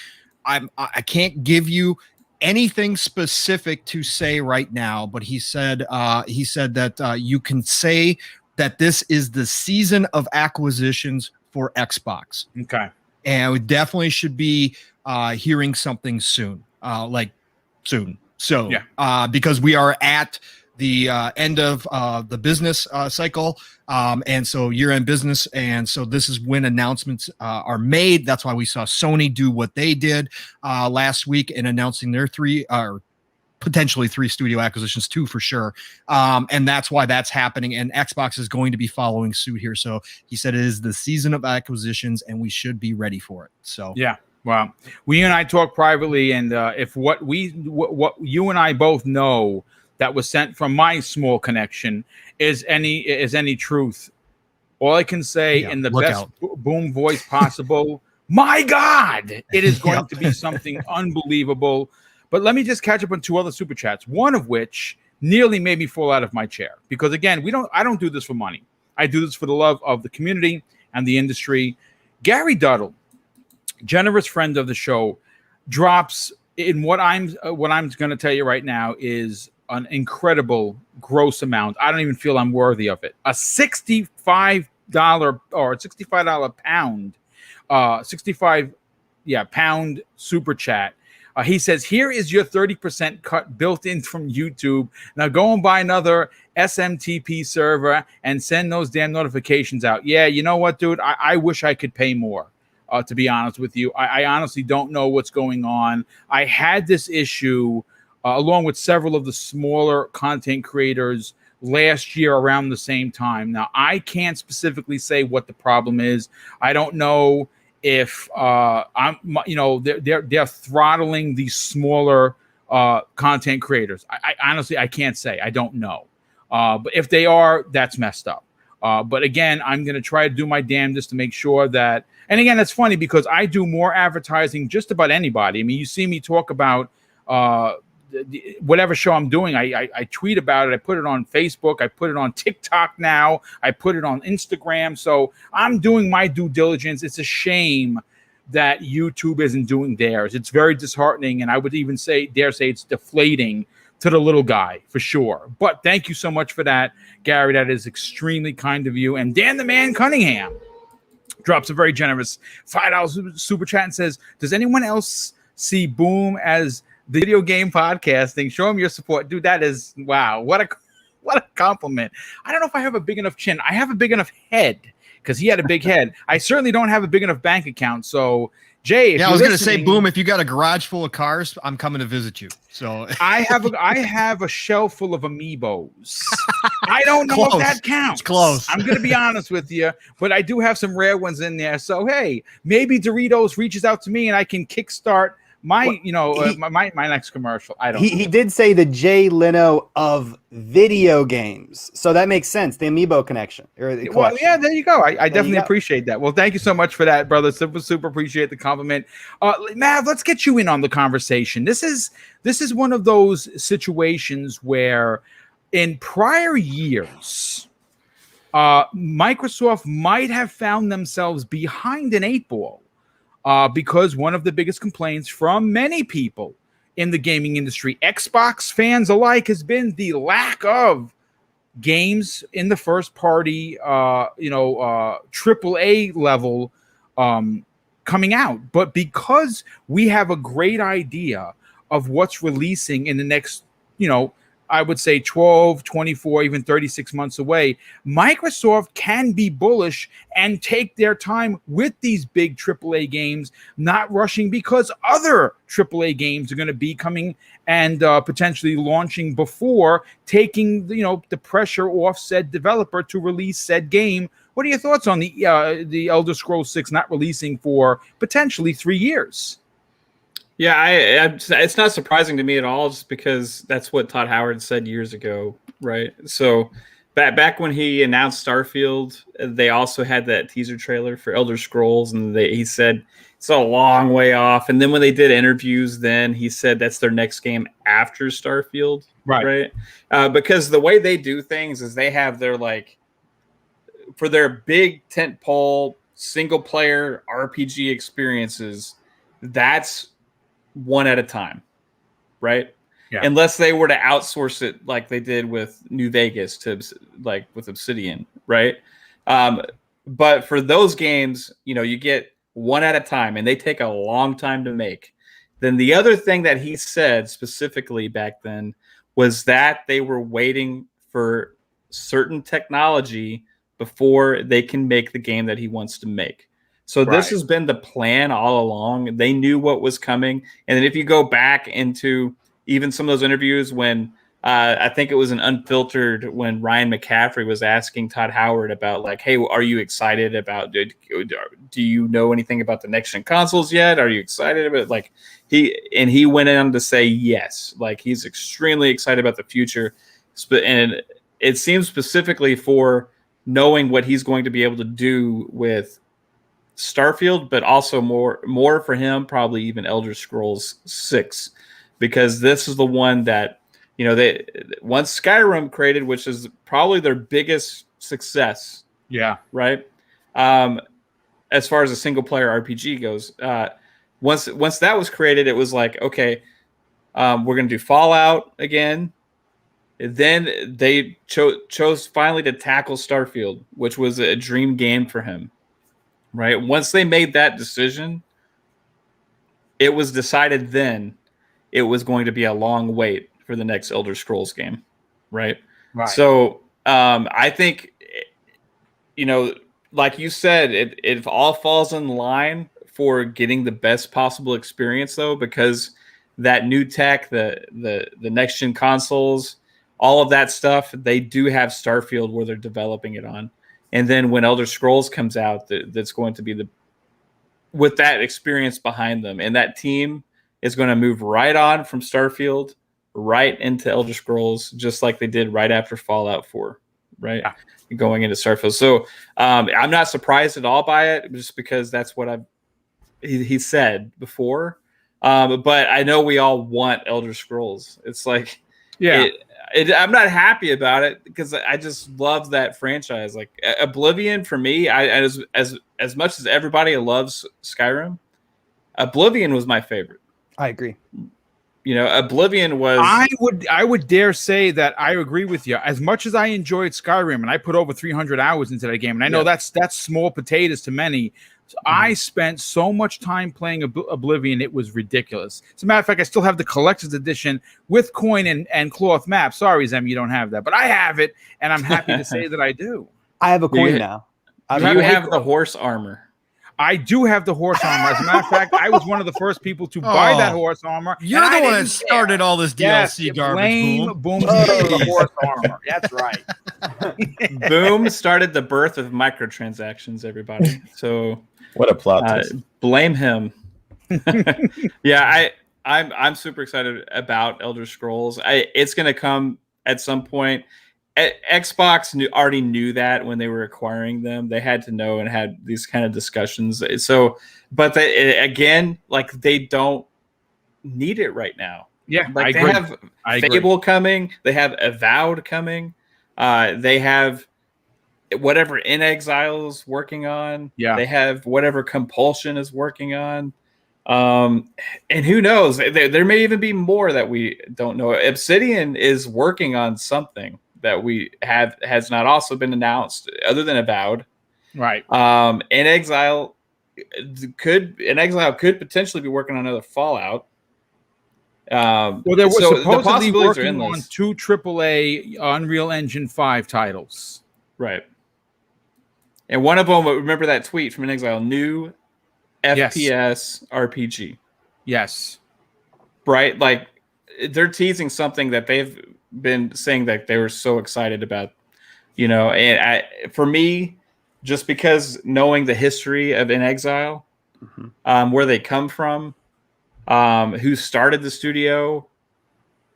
I can't give you anything specific to say right now, but he said that you can say that this is the season of acquisitions for Xbox. Okay. And we definitely should be hearing something soon, soon. So, yeah. Because we are at the end of the business cycle, and so year-end business, and so this is when announcements are made. That's why we saw Sony do what they did last week in announcing their potentially 3 studio acquisitions, 2 for sure, and that's why that's happening. And Xbox is going to be following suit here. So he said it is the season of acquisitions, and we should be ready for it. So yeah. Well, we and I talk privately, and if what you and I both know that was sent from my small connection is any truth, all I can say in the best boom voice possible, my God, it is going to be something unbelievable. But let me just catch up on 2 other super chats, one of which nearly made me fall out of my chair because again, I don't do this for money. I do this for the love of the community and the industry. Gary Duddle, generous friend of the show, drops in what I'm going to tell you right now is an incredible gross amount. I don't even feel I'm worthy of it. A $65 or $65 pound, pound super chat. He says, "Here is your 30% cut built in from YouTube. Now go and buy another SMTP server and send those damn notifications out." Yeah, you know what, dude? I wish I could pay more. To be honest with you, I honestly don't know what's going on. I had this issue along with several of the smaller content creators last year around the same time. Now, I can't specifically say what the problem is. I don't know if they're throttling these smaller content creators. I honestly, I can't say. I don't know. But if they are, that's messed up. But again, I'm going to try to do my damnedest to make sure that, and again, it's funny because I do more advertising just about anybody. I mean, you see me talk about whatever show I'm doing. I tweet about it. I put it on Facebook. I put it on TikTok now. I put it on Instagram. So I'm doing my due diligence. It's a shame that YouTube isn't doing theirs. It's very disheartening. And I would even dare say it's deflating to the little guy for sure. But thank you so much for that, Gary. That is extremely kind of you. And Dan the Man Cunningham drops a very generous $5 super chat and says, does anyone else see Boom as the video game podcasting? Show him your support. Dude, that is, wow. What a compliment. I don't know if I have a big enough chin. I have a big enough head because he had a big head. I certainly don't have a big enough bank account. So Jay, I was going to say, Boom, if you got a garage full of cars, I'm coming to visit you. So I have a shelf full of amiibos. I don't know if that counts. It's close. I'm going to be honest with you, but I do have some rare ones in there. So hey, maybe Doritos reaches out to me and I can kickstart my next commercial. I don't know. He did say the Jay Leno of video games, so that makes sense. The amiibo connection. Well, yeah, there you go. I definitely appreciate that. Well, thank you so much for that, brother. Super appreciate the compliment. Mav, let's get you in on the conversation. This is one of those situations where in prior years, Microsoft might have found themselves behind an 8-ball. Because one of the biggest complaints from many people in the gaming industry, Xbox fans alike, has been the lack of games in the first party, AAA level coming out. But because we have a great idea of what's releasing in the next, I would say 12, 24, even 36 months away, Microsoft can be bullish and take their time with these big AAA games, not rushing because other AAA games are going to be coming and potentially launching before taking the pressure off said developer to release said game. What are your thoughts on the Elder Scrolls 6 not releasing for potentially 3 years? Yeah, it's not surprising to me at all, just because that's what Todd Howard said years ago, right? So back when he announced Starfield, they also had that teaser trailer for Elder Scrolls, and he said it's a long way off. And then when they did interviews, then he said that's their next game after Starfield, right? Because the way they do things is they have their for their big tentpole single player RPG experiences, that's one at a time, right? Yeah. Unless they were to outsource it like they did with New Vegas to with Obsidian, right? But for those games, you get one at a time, and they take a long time to make. Then the other thing that he said specifically back then was that they were waiting for certain technology before they can make the game that he wants to make. So this has been the plan all along. They knew what was coming. And then if you go back into even some of those interviews when I think it was an Unfiltered, when Ryan McCaffrey was asking Todd Howard about hey, are you excited about, do you know anything about the next gen consoles yet? Are you excited about he went on to say yes, he's extremely excited about the future. And it seems specifically for knowing what he's going to be able to do with Starfield, but also more for him, probably even Elder Scrolls 6, because this is the one that they once Skyrim created, which is probably their biggest success. Yeah, right. As far as a single player RPG goes, once that was created, it was okay, we're gonna do Fallout again. And then they chose finally to tackle Starfield, which was a dream game for him. Right. Once they made that decision, it was decided then it was going to be a long wait for the next Elder Scrolls game. Right. So I think, like you said, it all falls in line for getting the best possible experience though, because that new tech, the next gen consoles, all of that stuff, they do have Starfield where they're developing it on. And then when Elder Scrolls comes out, that's going to be with that experience behind them. And that team is going to move right on from Starfield right into Elder Scrolls, just like they did right after Fallout 4, right? Yeah. Going into Starfield. So I'm not surprised at all by it, just because that's what he said before. But I know we all want Elder Scrolls. It's like, I'm not happy about it because I just love that franchise. Like Oblivion for me, as much as everybody loves Skyrim, Oblivion was my favorite. I agree. You know, Oblivion was. I would dare say that I agree with you. As much as I enjoyed Skyrim, and I put over 300 hours into that game, and I know that's small potatoes to many. So I spent so much time playing Oblivion, it was ridiculous. As a matter of fact, I still have the collector's edition with coin and cloth map. Sorry, Zem, you don't have that, but I have it, and I'm happy to say that I do. I have a coin now. Do you have the horse armor? I do have the horse armor. As a matter of fact, I was one of the first people to buy that horse armor. You're the one that started all this DLC garbage. Boom started the horse armor. That's right. Boom started the birth of microtransactions, everybody. So what a plot twist. Blame him. Yeah, I'm super excited about Elder Scrolls. It's going to come at some point. Xbox already knew that when they were acquiring them. They had to know and had these kind of discussions. So, but again, like they don't need it right now. Yeah, like they have Fable coming. They have Avowed coming. They have whatever In Exile is working on. Yeah, they have whatever Compulsion is working on. And who knows? There may even be more that we don't know. Obsidian is working on something that has not also been announced other than Avowed. Right. In Exile could potentially be working on another Fallout. Well, they were supposedly working on 2 AAA Unreal Engine 5 titles. Right. And one of them, remember that tweet from In Exile, new FPS RPG. Yes. Right? Like they're teasing something that they've been saying that they were so excited about, you know. And for me, just because knowing the history of In Exile, where they come from, who started the studio,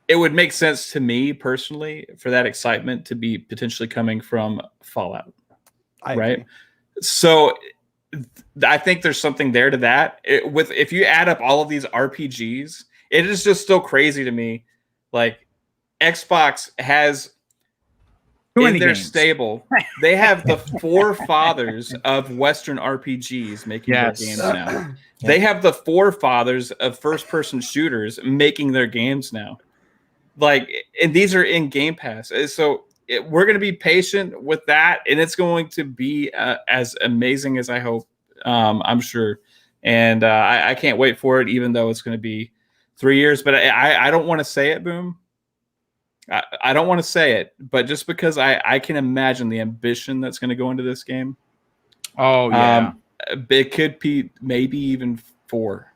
it would make sense to me personally for that excitement to be potentially coming from Fallout. Right. So I think there's something there to that. If you add up all of these RPGs, it is just still crazy to me. Like Xbox has in their stable, they have the forefathers of Western RPGs making their games now. They have the forefathers of first-person shooters making their games now. Like, and these are in Game Pass. So we're going to be patient with that, and it's going to be as amazing as I hope. I'm sure, and I can't wait for it. Even though it's going to be 3 years, but I don't want to say it, Boom. I don't want to say it, but just because I can imagine the ambition that's going to go into this game. Oh, yeah. It could be maybe even 4.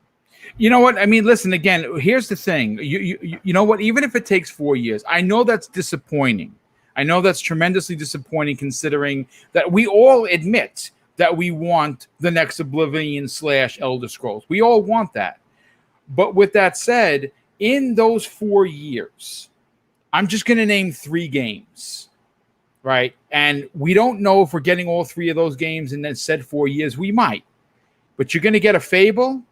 You know what? I mean, listen, again, here's the thing. You know what? Even if it takes 4 years, I know that's disappointing. I know that's tremendously disappointing considering that we all admit that we want the next Oblivion / Elder Scrolls. We all want that. But with that said, in those 4 years, I'm just going to name 3 games, right? And we don't know if we're getting all 3 of those games in that said 4 years. We might. But you're going to get a Fable,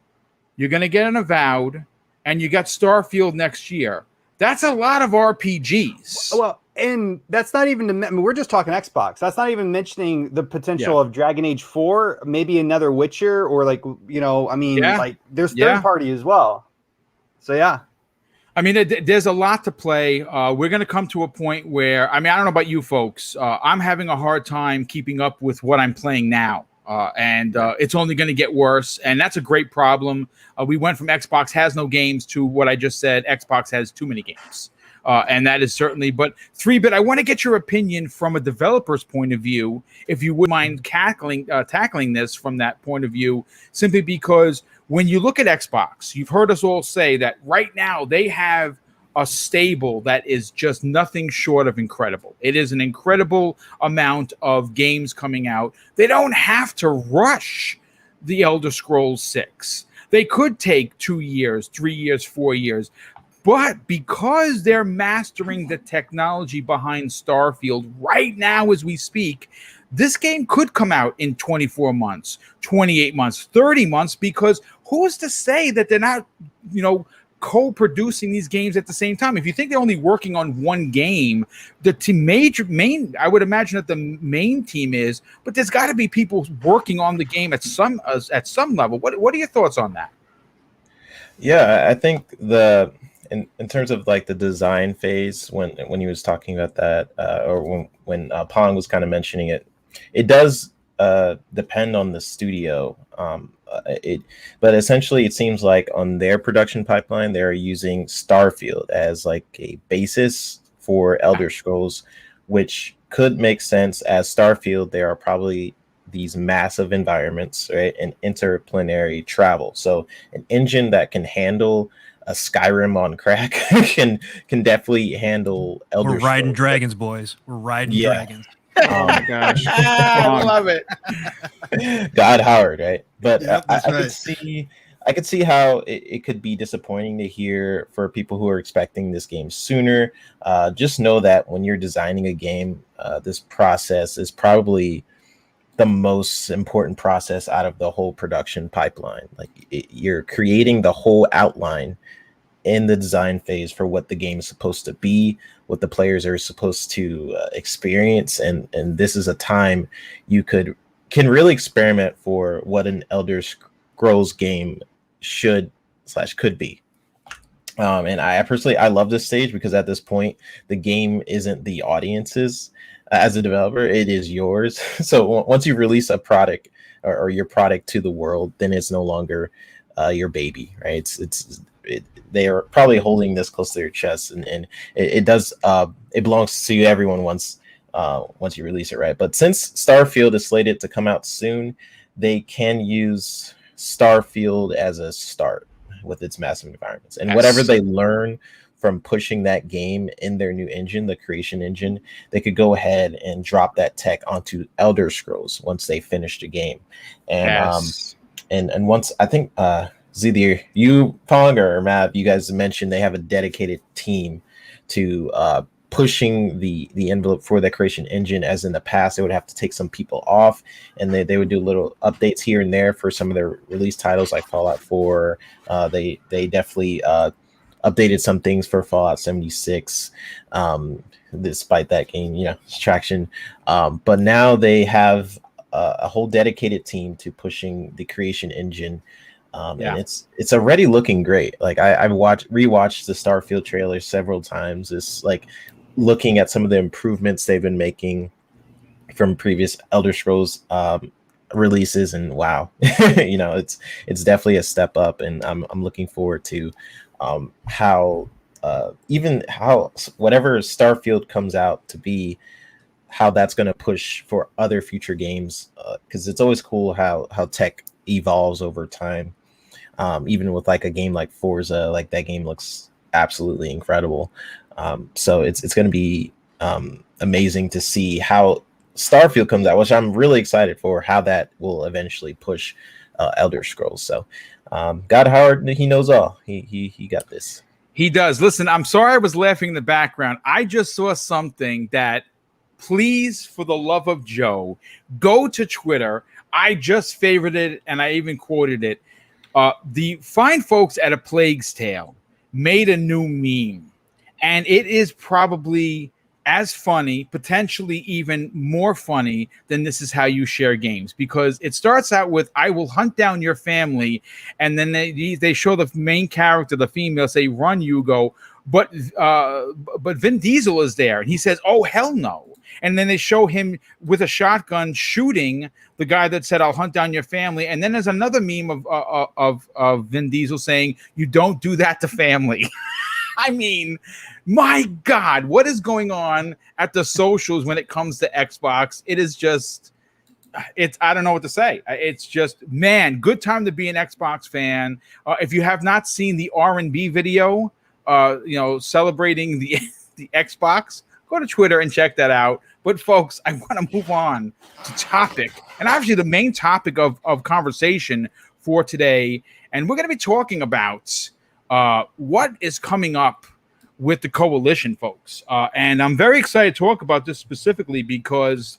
you're going to get an Avowed, and you got Starfield next year. That's a lot of RPGs. Well, and that's not even, I mean, we're just talking Xbox. That's not even mentioning the potential of Dragon Age 4, maybe another Witcher, or like, you know, I mean, like there's third party as well. So, yeah. I mean, there's a lot to play. We're going to come to a point where, I mean, I don't know about you folks. I'm having a hard time keeping up with what I'm playing now. And it's only going to get worse. And that's a great problem. We went from Xbox has no games to what I just said, Xbox has too many games. And that is certainly, but 3-bit, I want to get your opinion from a developer's point of view, if you would mind tackling this from that point of view, simply because when you look at Xbox, you've heard us all say that right now they have a stable that is just nothing short of incredible. It is an incredible amount of games coming out. They don't have to rush the Elder Scrolls 6. They could take 2 years, 3 years, 4 years. But because they're mastering the technology behind Starfield right now as we speak, this game could come out in 24 months, 28 months, 30 months, because who's to say that they're not, co-producing these games at the same time? If you think they're only working on one game, the main, I would imagine that the main team is, but there's got to be people working on the game at some level. What are your thoughts on that? Yeah, I think in terms of like the design phase, when he was talking about that, or when Pong was kind of mentioning it, it does depend on the studio. But essentially, it seems like on their production pipeline, they're using Starfield as like a basis for Elder Scrolls, which could make sense. As Starfield, there are probably these massive environments, right, and interplanetary travel. So an engine that can handle a Skyrim on crack can definitely handle Elder Scrolls. We're riding dragons, boys. We're riding dragons. Oh my gosh. I love it. God Howard, right? But Yep, I that's I could see how it could be disappointing to hear for people who are expecting this game sooner. Just know that when you're designing a game, this process is probably the most important process out of the whole production pipeline. Like you're creating the whole outline in the design phase for what the game is supposed to be, what the players are supposed to experience, and this is a time you can really experiment for what an Elder Scrolls game could be. And I love this stage because at this point the game isn't the audience's. As a developer, it is yours. So once you release a product or your product to the world, then it's no longer your baby, right? They are probably holding this close to their chest, and it belongs to everyone once you release it, right? But since Starfield is slated to come out soon, they can use Starfield as a start with its massive environments, and whatever they learn from pushing that game in their new engine, the creation engine, they could go ahead and drop that tech onto Elder Scrolls once they finish the game. And and once, I think Zidir, you, Pong, or Mav, you guys mentioned they have a dedicated team to pushing the envelope for the creation engine. As in the past, they would have to take some people off, and they would do little updates here and there for some of their release titles like Fallout 4. They definitely updated some things for Fallout 76, despite that game, traction. But now they have a whole dedicated team to pushing the creation engine. And it's already looking great. Like I've rewatched the Starfield trailer several times. It's like looking at some of the improvements they've been making from previous Elder Scrolls releases, and wow, it's definitely a step up. And I'm looking forward to how whatever Starfield comes out to be, how that's going to push for other future games, because it's always cool how tech evolves over time. Even with like a game like Forza, like that game looks absolutely incredible. So it's going to be amazing to see how Starfield comes out, which I'm really excited for, how that will eventually push Elder Scrolls. So God Howard, he knows all. He got this. He does. Listen, I'm sorry I was laughing in the background. I just saw something that, please, for the love of Joe, go to Twitter. I just favorited it, and I even quoted it. The fine folks at A Plague's Tale made a new meme, and it is probably as funny, potentially even more funny than This Is How You Share Games, because it starts out with, "I will hunt down your family," and then they show the main character, the female, say, "Run, Hugo," but Vin Diesel is there, and he says, "Oh, hell no." And then they show him with a shotgun shooting the guy that said, "I'll hunt down your family." And then there's another meme of Vin Diesel saying, "You don't do that to family." I mean, my God, what is going on at the socials when it comes to Xbox? It is just, I don't know what to say. It's just, man, good time to be an Xbox fan. If you have not seen the R&B video, celebrating the the Xbox, go to Twitter and check that out. But folks, I want to move on to topic, and obviously the main topic of conversation for today. And we're going to be talking about what is coming up with the coalition, folks. And I'm very excited to talk about this specifically because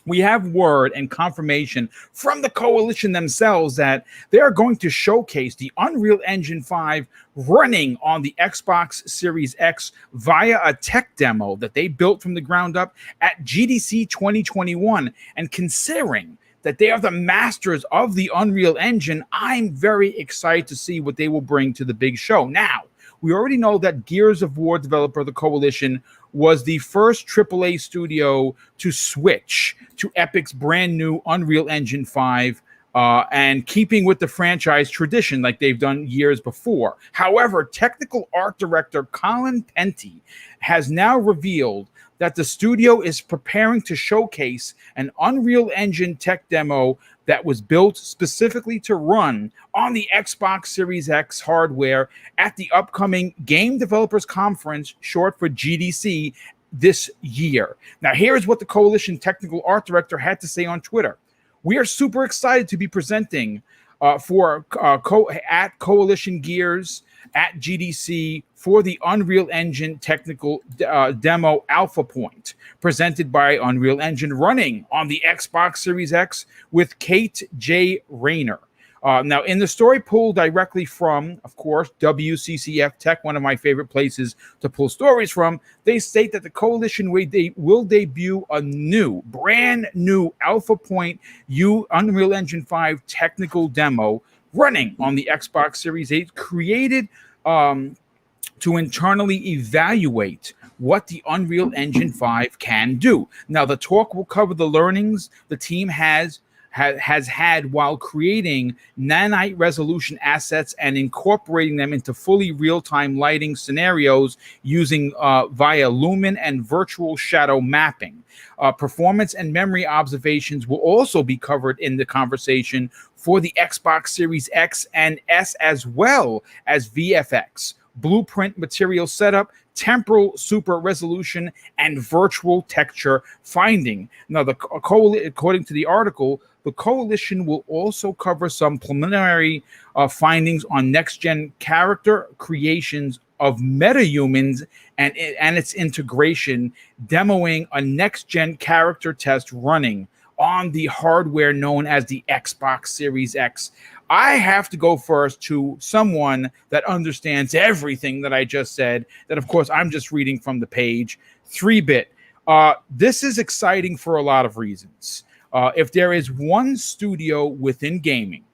we have word and confirmation from the coalition themselves that they are going to showcase the Unreal Engine 5 running on the Xbox Series X via a tech demo that they built from the ground up at GDC 2021. And considering that they are the masters of the Unreal Engine, I'm very excited to see what they will bring to the big show. Now, we already know that Gears of War developer, the Coalition, was the first AAA studio to switch to Epic's brand new Unreal Engine 5, and keeping with the franchise tradition like they've done years before. However, technical art director Colin Penty has now revealed that the studio is preparing to showcase an Unreal Engine tech demo that was built specifically to run on the Xbox Series X hardware at the upcoming Game Developers Conference, short for GDC, this year. Now, here's what the Coalition technical art director had to say on Twitter. We are super excited to be presenting at Coalition Gears at GDC for the Unreal Engine technical demo Alpha Point, presented by Unreal Engine running on the Xbox Series X with Kate J. Rayner. Now, in the story pulled directly from, of course, WCCF Tech, one of my favorite places to pull stories from, they state that the Coalition will debut a brand new Alpha Point Unreal Engine 5 technical demo running on the Xbox Series 8, created to internally evaluate what the Unreal Engine 5 can do. Now, the talk will cover the learnings the team has had while creating nanite resolution assets and incorporating them into fully real-time lighting scenarios using via Lumen and virtual shadow mapping. Performance and memory observations will also be covered in the conversation for the Xbox Series X and S, as well as VFX, blueprint material setup, temporal super resolution, and virtual texture finding. Now, according to the article, the Coalition will also cover some preliminary findings on next-gen character creations of metahumans and its integration, demoing a next-gen character test running on the hardware known as the Xbox Series X. I have to go first to someone that understands everything that I just said, that, of course, I'm just reading from the page. 3-Bit. This is exciting for a lot of reasons. If there is one studio within gaming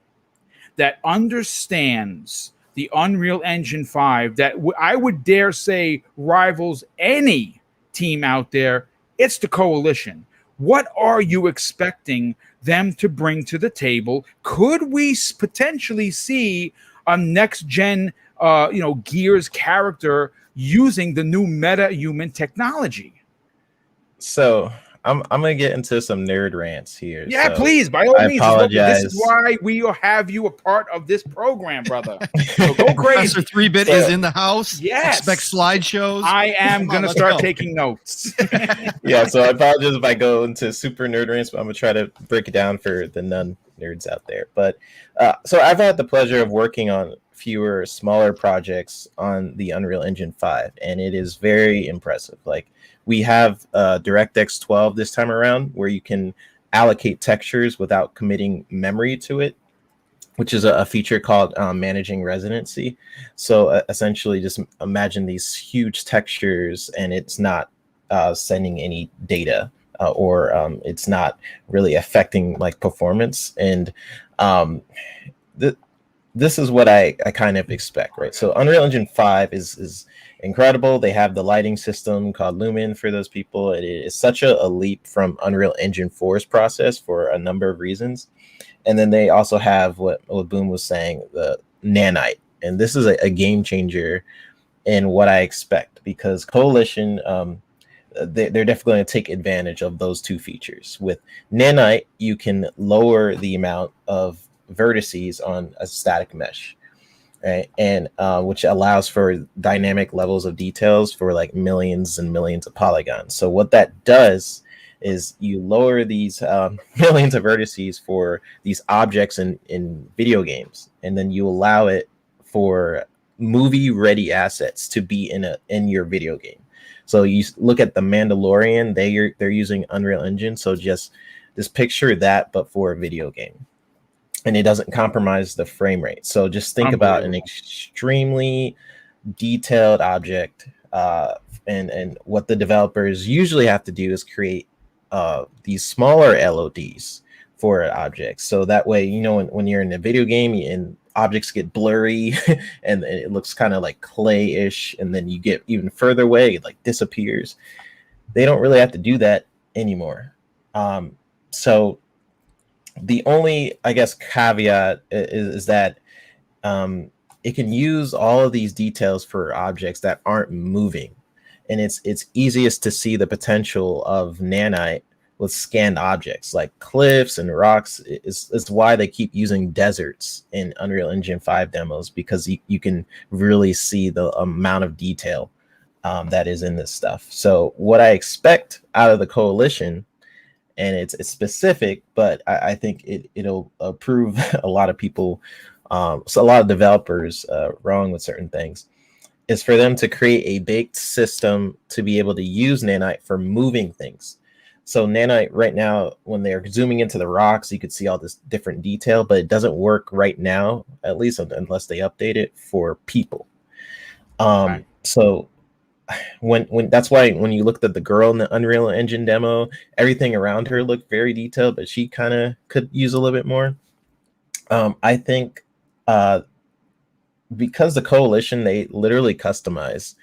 that understands the Unreal Engine 5 that I would dare say rivals any team out there, it's the Coalition. What are you expecting them to bring to the table? Could we potentially see a next-gen, Gears character using the new meta-human technology? So I'm gonna get into some nerd rants here. Yeah, so please, by all means. apologize. This is why we will have you a part of this program, brother. So go crazy. Professor 3-Bit is in the house. Yes. Expect slideshows. I am going to let's start go. taking notes. Yeah, so I apologize if I go into super nerd rants, but I'm gonna try to break it down for the non-nerds out there. But so I've had the pleasure of working on fewer, smaller projects on the Unreal Engine 5, and it is very impressive. Like, we have DirectX 12 this time around, where you can allocate textures without committing memory to it, which is a feature called managing residency. So essentially, just imagine these huge textures, and it's not sending any data, or it's not really affecting like performance. And this is what I kind of expect, right? So Unreal Engine 5 is incredible. They have the lighting system called Lumen for those people. It is such a leap from Unreal Engine 4's process for a number of reasons. And then they also have what Boom was saying, the nanite. And this is a game changer and what I expect, because Coalition, they're definitely going to take advantage of those two features. With Nanite, you can lower the amount of vertices on a static mesh, right? And which allows for dynamic levels of details for like millions and millions of polygons. So what that does is you lower these millions of vertices for these objects in video games, and then you allow it for movie ready assets to be in your video game. So you look at the Mandalorian, they're using Unreal Engine. So just picture that, but for a video game, and it doesn't compromise the frame rate. So just think about an extremely detailed object, and what the developers usually have to do is create these smaller LODs for objects. So that way, you know, when you're in a video game and objects get blurry and it looks kind of like clay-ish, and then you get even further away, it like disappears. They don't really have to do that anymore. So the only, I guess, caveat is that it can use all of these details for objects that aren't moving. And it's easiest to see the potential of Nanite with scanned objects like cliffs and rocks. It's why they keep using deserts in Unreal Engine 5 demos, because you can really see the amount of detail that is in this stuff. So what I expect out of the Coalition, and it's specific, but I think it'll prove a lot of people, so a lot of developers wrong with certain things, is for them to create a baked system to be able to use Nanite for moving things. So Nanite right now, when they're zooming into the rocks, you could see all this different detail, but it doesn't work right now, at least unless they update it for people. Right. So when that's why when you looked at the girl in the Unreal Engine demo, everything around her looked very detailed, but she kind of could use a little bit more. I think because the Coalition, they literally customize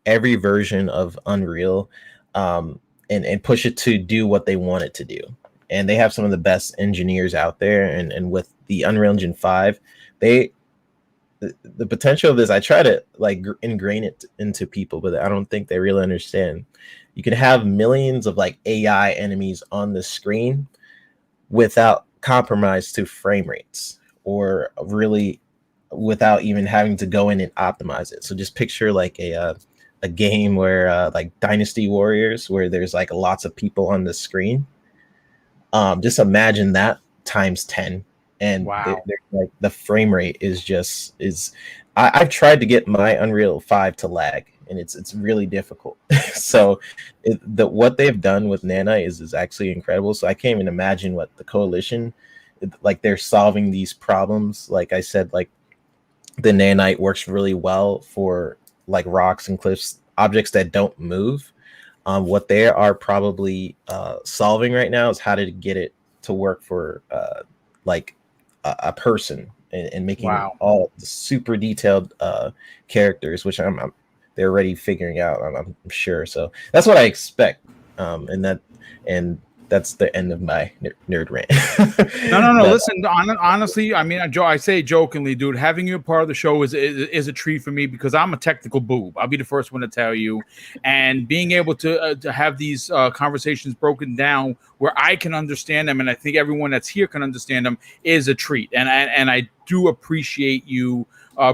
every version of Unreal, and push it to do what they want it to do. And they have some of the best engineers out there. And with the Unreal Engine 5, the potential of this, I try to like ingrain it into people, but I don't think they really understand. You can have millions of like AI enemies on the screen without compromise to frame rates, or really without even having to go in and optimize it. So just picture like a game where like Dynasty Warriors, where there's like lots of people on the screen. Just imagine that times 10, and wow, they're like the frame rate I've tried to get my Unreal 5 to lag, and it's really difficult. So what they've done with Nanite is actually incredible. So I can't even imagine what the Coalition, like, they're solving these problems. Like I said, like the Nanite works really well for like rocks and cliffs, objects that don't move. What they are probably solving right now is how to get it to work for like a person, and making all the super detailed characters, which they're already figuring out, I'm sure. So that's what I expect, and that's the end of my nerd rant. No. Listen, honestly, I mean, Joe, I say jokingly, dude, having you a part of the show is a treat for me, because I'm a technical boob. I'll be the first one to tell you. And being able to have these conversations broken down where I can understand them, and I think everyone that's here can understand them, is a treat. And I do appreciate you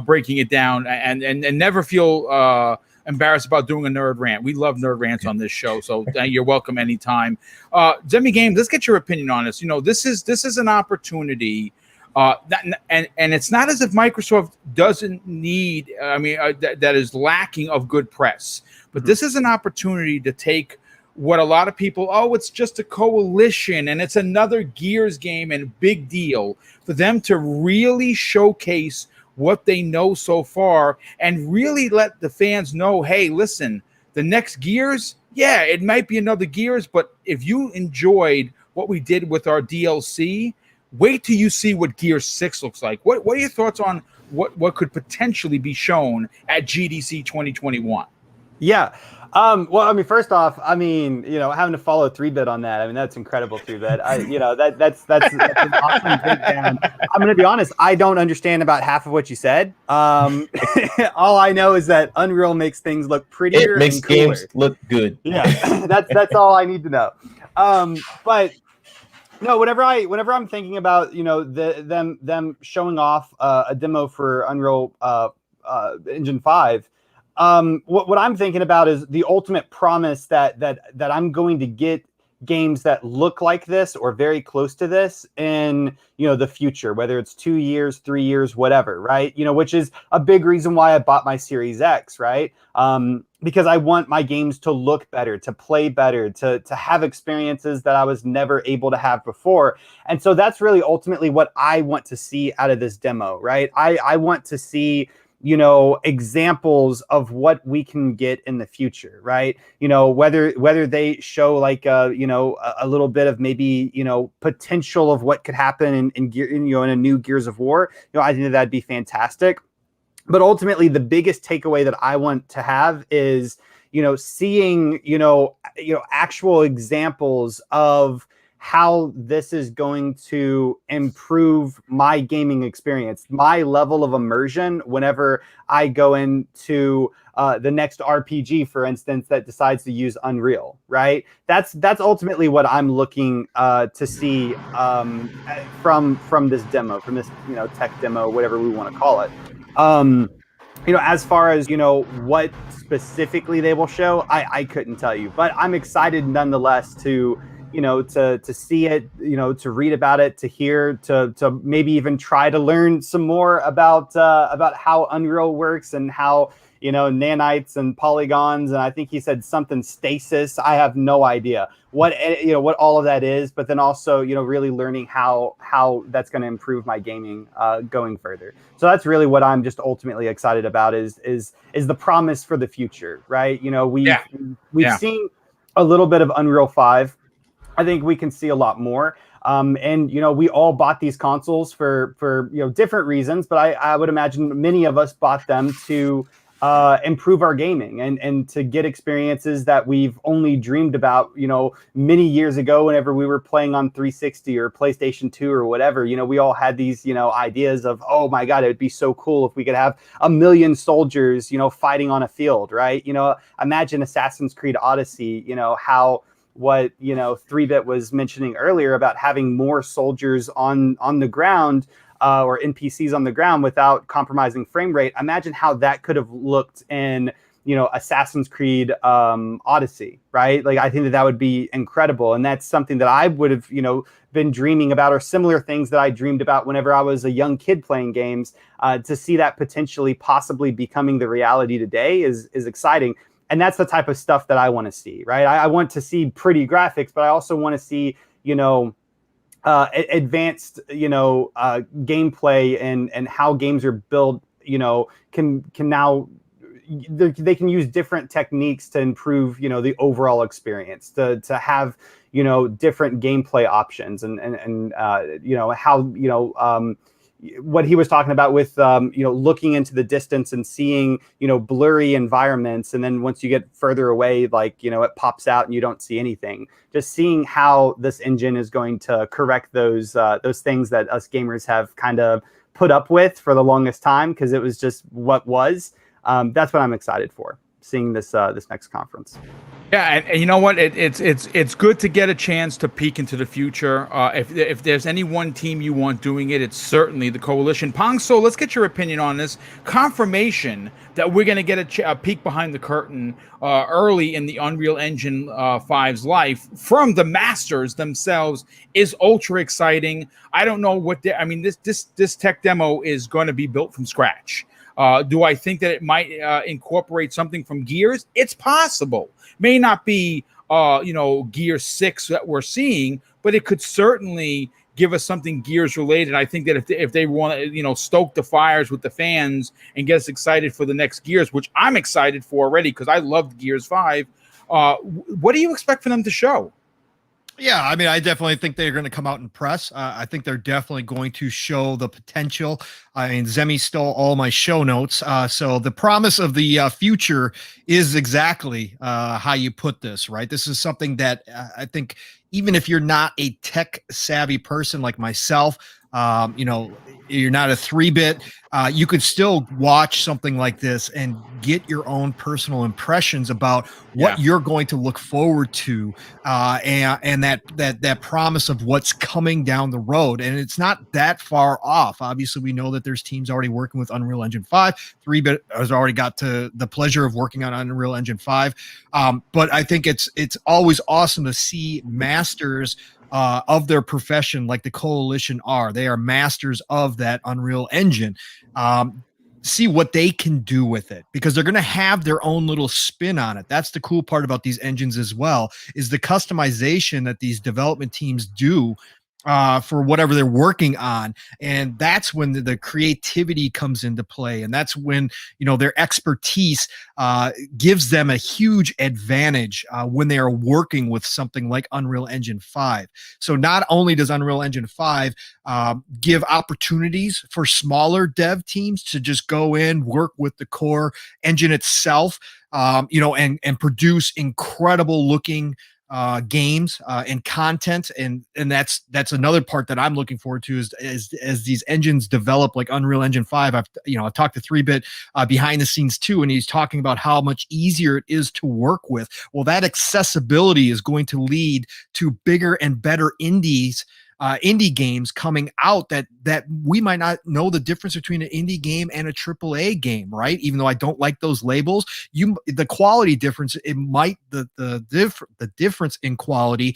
breaking it down, and never feel embarrassed about doing a nerd rant. We love nerd rants on this show, so you're welcome anytime. Zemi Game, let's get your opinion on this. You know, this is an opportunity, and it's not as if Microsoft doesn't need, that is lacking of good press, but this is an opportunity to take what a lot of people, it's just a Coalition and it's another Gears game, and big deal for them to really showcase what they know so far, and really let the fans know, hey, listen, the next Gears, yeah, it might be another Gears, but if you enjoyed what we did with our DLC, wait till you see what Gears 6 looks like. What are your thoughts on what could potentially be shown at GDC 2021? Yeah, Well, I mean, first off, I mean, having to follow 3-bit on that, I mean, that's incredible, 3-bit. That's an awesome breakdown. I'm going to be honest, I don't understand about half of what you said. All I know is that Unreal makes things look prettier It makes and cooler. games look good. Yeah, that's all I need to know. But no, whenever I'm thinking about them showing off a demo for Unreal Engine 5, what I'm thinking about is the ultimate promise that I'm going to get games that look like this or very close to this in the future, whether it's 2 years, 3 years, whatever, right? Which is a big reason why I bought my Series X, right? Because I want my games to look better, to play better, to have experiences that I was never able to have before. And so that's really ultimately what I want to see out of this demo, right? I want to see examples of what we can get in the future, right? Whether they show like a little bit of maybe potential of what could happen in a new Gears of War. I think that'd be fantastic. But ultimately, the biggest takeaway that I want to have is seeing actual examples of how this is going to improve my gaming experience, my level of immersion whenever I go into the next RPG, for instance, that decides to use Unreal, right? That's ultimately what I'm looking to see from this demo, from this tech demo, whatever we want to call it. As far as what specifically they will show, I couldn't tell you, but I'm excited nonetheless to see it, to read about it, to hear, to maybe even try to learn some more about how Unreal works and how nanites and polygons, and I think he said something stasis. I have no idea what all of that is, but then also really learning how that's going to improve my gaming going further. So that's really what I'm just ultimately excited about is the promise for the future, right? We've seen a little bit of Unreal 5. I think we can see a lot more. And we all bought these consoles for different reasons, but I would imagine many of us bought them to improve our gaming and to get experiences that we've only dreamed about, many years ago whenever we were playing on 360 or PlayStation 2 or whatever. We all had these, ideas of, oh my God, it would be so cool if we could have 1 million soldiers, fighting on a field, right? Imagine Assassin's Creed Odyssey, how what 3-bit was mentioning earlier about having more soldiers on the ground or NPCs on the ground without compromising frame rate. Imagine how that could have looked in Assassin's Creed Odyssey, right? Like I think that would be incredible, and that's something that I would have been dreaming about, or similar things that I dreamed about whenever I was a young kid playing games. To see that potentially possibly becoming the reality today is exciting. And that's the type of stuff that I want to see, right? I want to see pretty graphics, but I also want to see, advanced, gameplay and how games are built, can now, they can use different techniques to improve, the overall experience, to have, different gameplay options and how, what he was talking about with, looking into the distance and seeing, blurry environments. And then once you get further away, like, it pops out and you don't see anything. Just seeing how this engine is going to correct those things that us gamers have kind of put up with for the longest time, because it was just what was. That's what I'm excited for, seeing this next conference. Yeah, and you know what? It's good to get a chance to peek into the future. If there's any one team you want doing it, it's certainly the Coalition. Pong So, let's get your opinion on this. Confirmation that we're going to get a peek behind the curtain early in the Unreal Engine 5's life from the masters themselves is ultra exciting. I don't know what this tech demo is going to be built from scratch. Do I think that it might incorporate something from Gears? It's possible. May not be, Gears 6 that we're seeing, but it could certainly give us something Gears related. I think that if they want to, stoke the fires with the fans and get us excited for the next Gears, which I'm excited for already because I loved Gears 5. What do you expect for them to show? Yeah, I mean, I definitely think they're going to come out and press. I think they're definitely going to show the potential. I mean, Zemi stole all my show notes. So the promise of the future is exactly how you put this, right? This is something that I think even if you're not a tech savvy person like myself, you're not a 3-bit, you could still watch something like this and get your own personal impressions about what you're going to look forward to, and that promise of what's coming down the road. And it's not that far off. Obviously, we know that there's teams already working with Unreal Engine 5. 3-bit has already got to the pleasure of working on Unreal Engine 5. But I think it's always awesome to see masters of their profession like the Coalition are. They are masters of that Unreal Engine. See what they can do with it, because they're going to have their own little spin on it. That's the cool part about these engines as well, is the customization that these development teams do for whatever they're working on. And that's when the creativity comes into play. And that's when, their expertise gives them a huge advantage when they are working with something like Unreal Engine 5. So not only does Unreal Engine 5 give opportunities for smaller dev teams to just go in, work with the core engine itself, and produce incredible looking games and content, and that's another part that I'm looking forward to is as these engines develop, like Unreal Engine 5. I've talked to 3-bit behind the scenes too, and he's talking about how much easier it is to work with. Well, that accessibility is going to lead to bigger and better indie games coming out that we might not know the difference between an indie game and a AAA game, right? Even though I don't like those labels, the quality difference, it might the difference in quality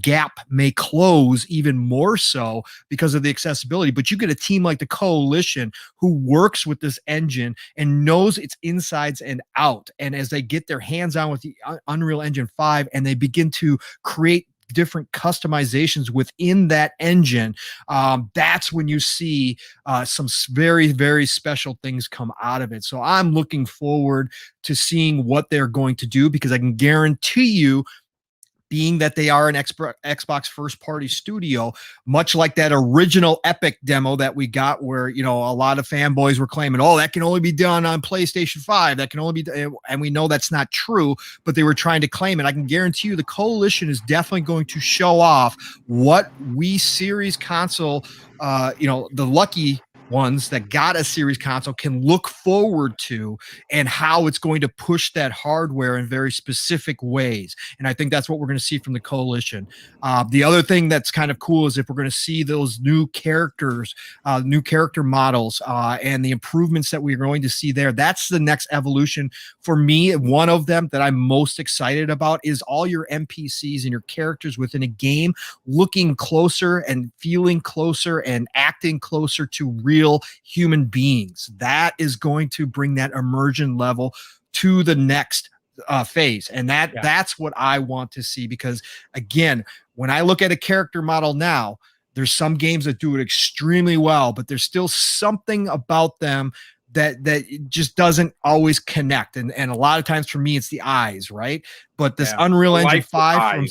gap may close even more so because of the accessibility. But you get a team like the Coalition who works with this engine and knows its insides and out, and as they get their hands on with the Unreal Engine 5 and they begin to create different customizations within that engine, that's when you see some very, very special things come out of it. So I'm looking forward to seeing what they're going to do, because I can guarantee you, being that they are an Xbox first party studio, much like that original Epic demo that we got, where, a lot of fanboys were claiming, oh, that can only be done on PlayStation 5. That can only be, and we know that's not true, but they were trying to claim it. I can guarantee you the Coalition is definitely going to show off what Wii Series console, the lucky ones that got a series console can look forward to, and how it's going to push that hardware in very specific ways. And I think that's what we're going to see from the Coalition. The other thing that's kind of cool is if we're going to see those new characters, new character models, and the improvements that we're going to see there. That's the next evolution for me. One of them that I'm most excited about is all your NPCs and your characters within a game looking closer and feeling closer and acting closer to real human beings. That is going to bring that immersion level to the next phase. And that's what I want to see, because again, when I look at a character model now, there's some games that do it extremely well, but there's still something about them that just doesn't always connect. And a lot of times for me, it's the eyes, right? But this Unreal Engine 5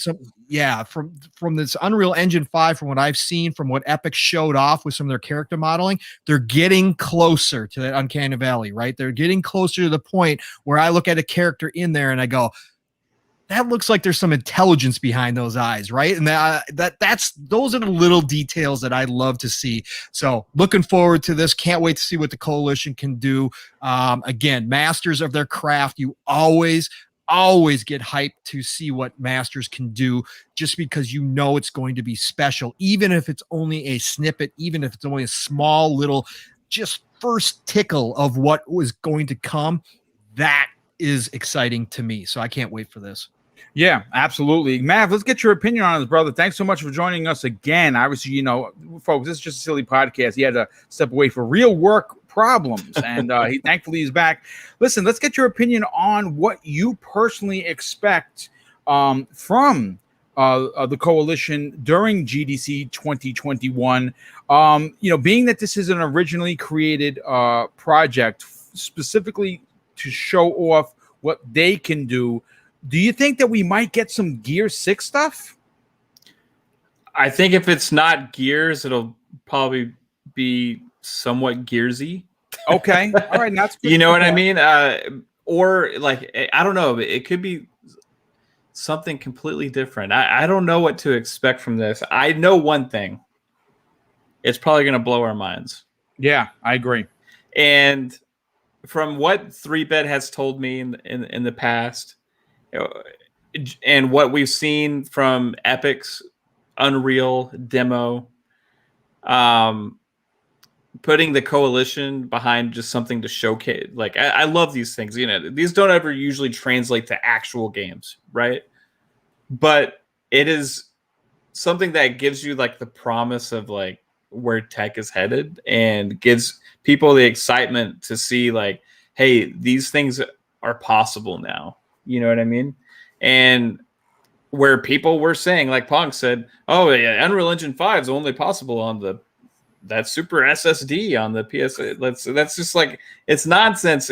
from this Unreal Engine 5, from what I've seen, from what Epic showed off with some of their character modeling, they're getting closer to that uncanny valley, right? They're getting closer to the point where I look at a character in there and I go, that looks like there's some intelligence behind those eyes, right? And those are the little details that I love to see. So looking forward to this. Can't wait to see what the Coalition can do. Again, masters of their craft. You always get hyped to see what masters can do, just because it's going to be special, even if it's only a snippet, even if it's only a small little, just first tickle of what was going to come. That is exciting to me. So I can't wait for this. Yeah, absolutely. Mav, let's get your opinion on this, brother. Thanks so much for joining us again. Obviously, folks, this is just a silly podcast. He had to step away for real work problems, and thankfully he's back. Listen, let's get your opinion on what you personally expect from the Coalition during GDC 2021. Being that this is an originally created project specifically to show off what they can do, do you think that we might get some Gear 6 stuff? I think if it's not Gears, it'll probably be somewhat Gearsy. Okay, all right, that's good. You know what I mean? Or like I don't know, it could be something completely different. I don't know what to expect from this. I know one thing. It's probably going to blow our minds. Yeah, I agree. And from what 3-Bit has told me in the past, and what we've seen from Epic's Unreal demo, putting the coalition behind just something to showcase. Like I love these things. You know, these don't ever usually translate to actual games, right? But it is something that gives you like the promise of like where tech is headed, and gives people the excitement to see like, hey, these things are possible now. You know what I mean? And where people were saying, like Pong said, oh yeah, Unreal Engine 5 is only possible on that super SSD on the PS. That's just like, it's nonsense.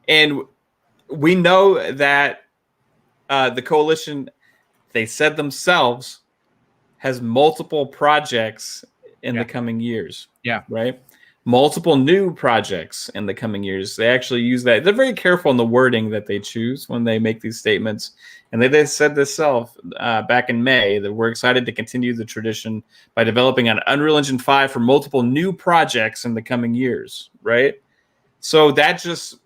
And we know that the coalition, they said themselves, has multiple projects in the coming years. Yeah. Right. Multiple new projects in the coming years. They actually use that. They're very careful in the wording that they choose when they make these statements. And they said this back in May, that we're excited to continue the tradition by developing an Unreal Engine 5 for multiple new projects in the coming years. Right. So that just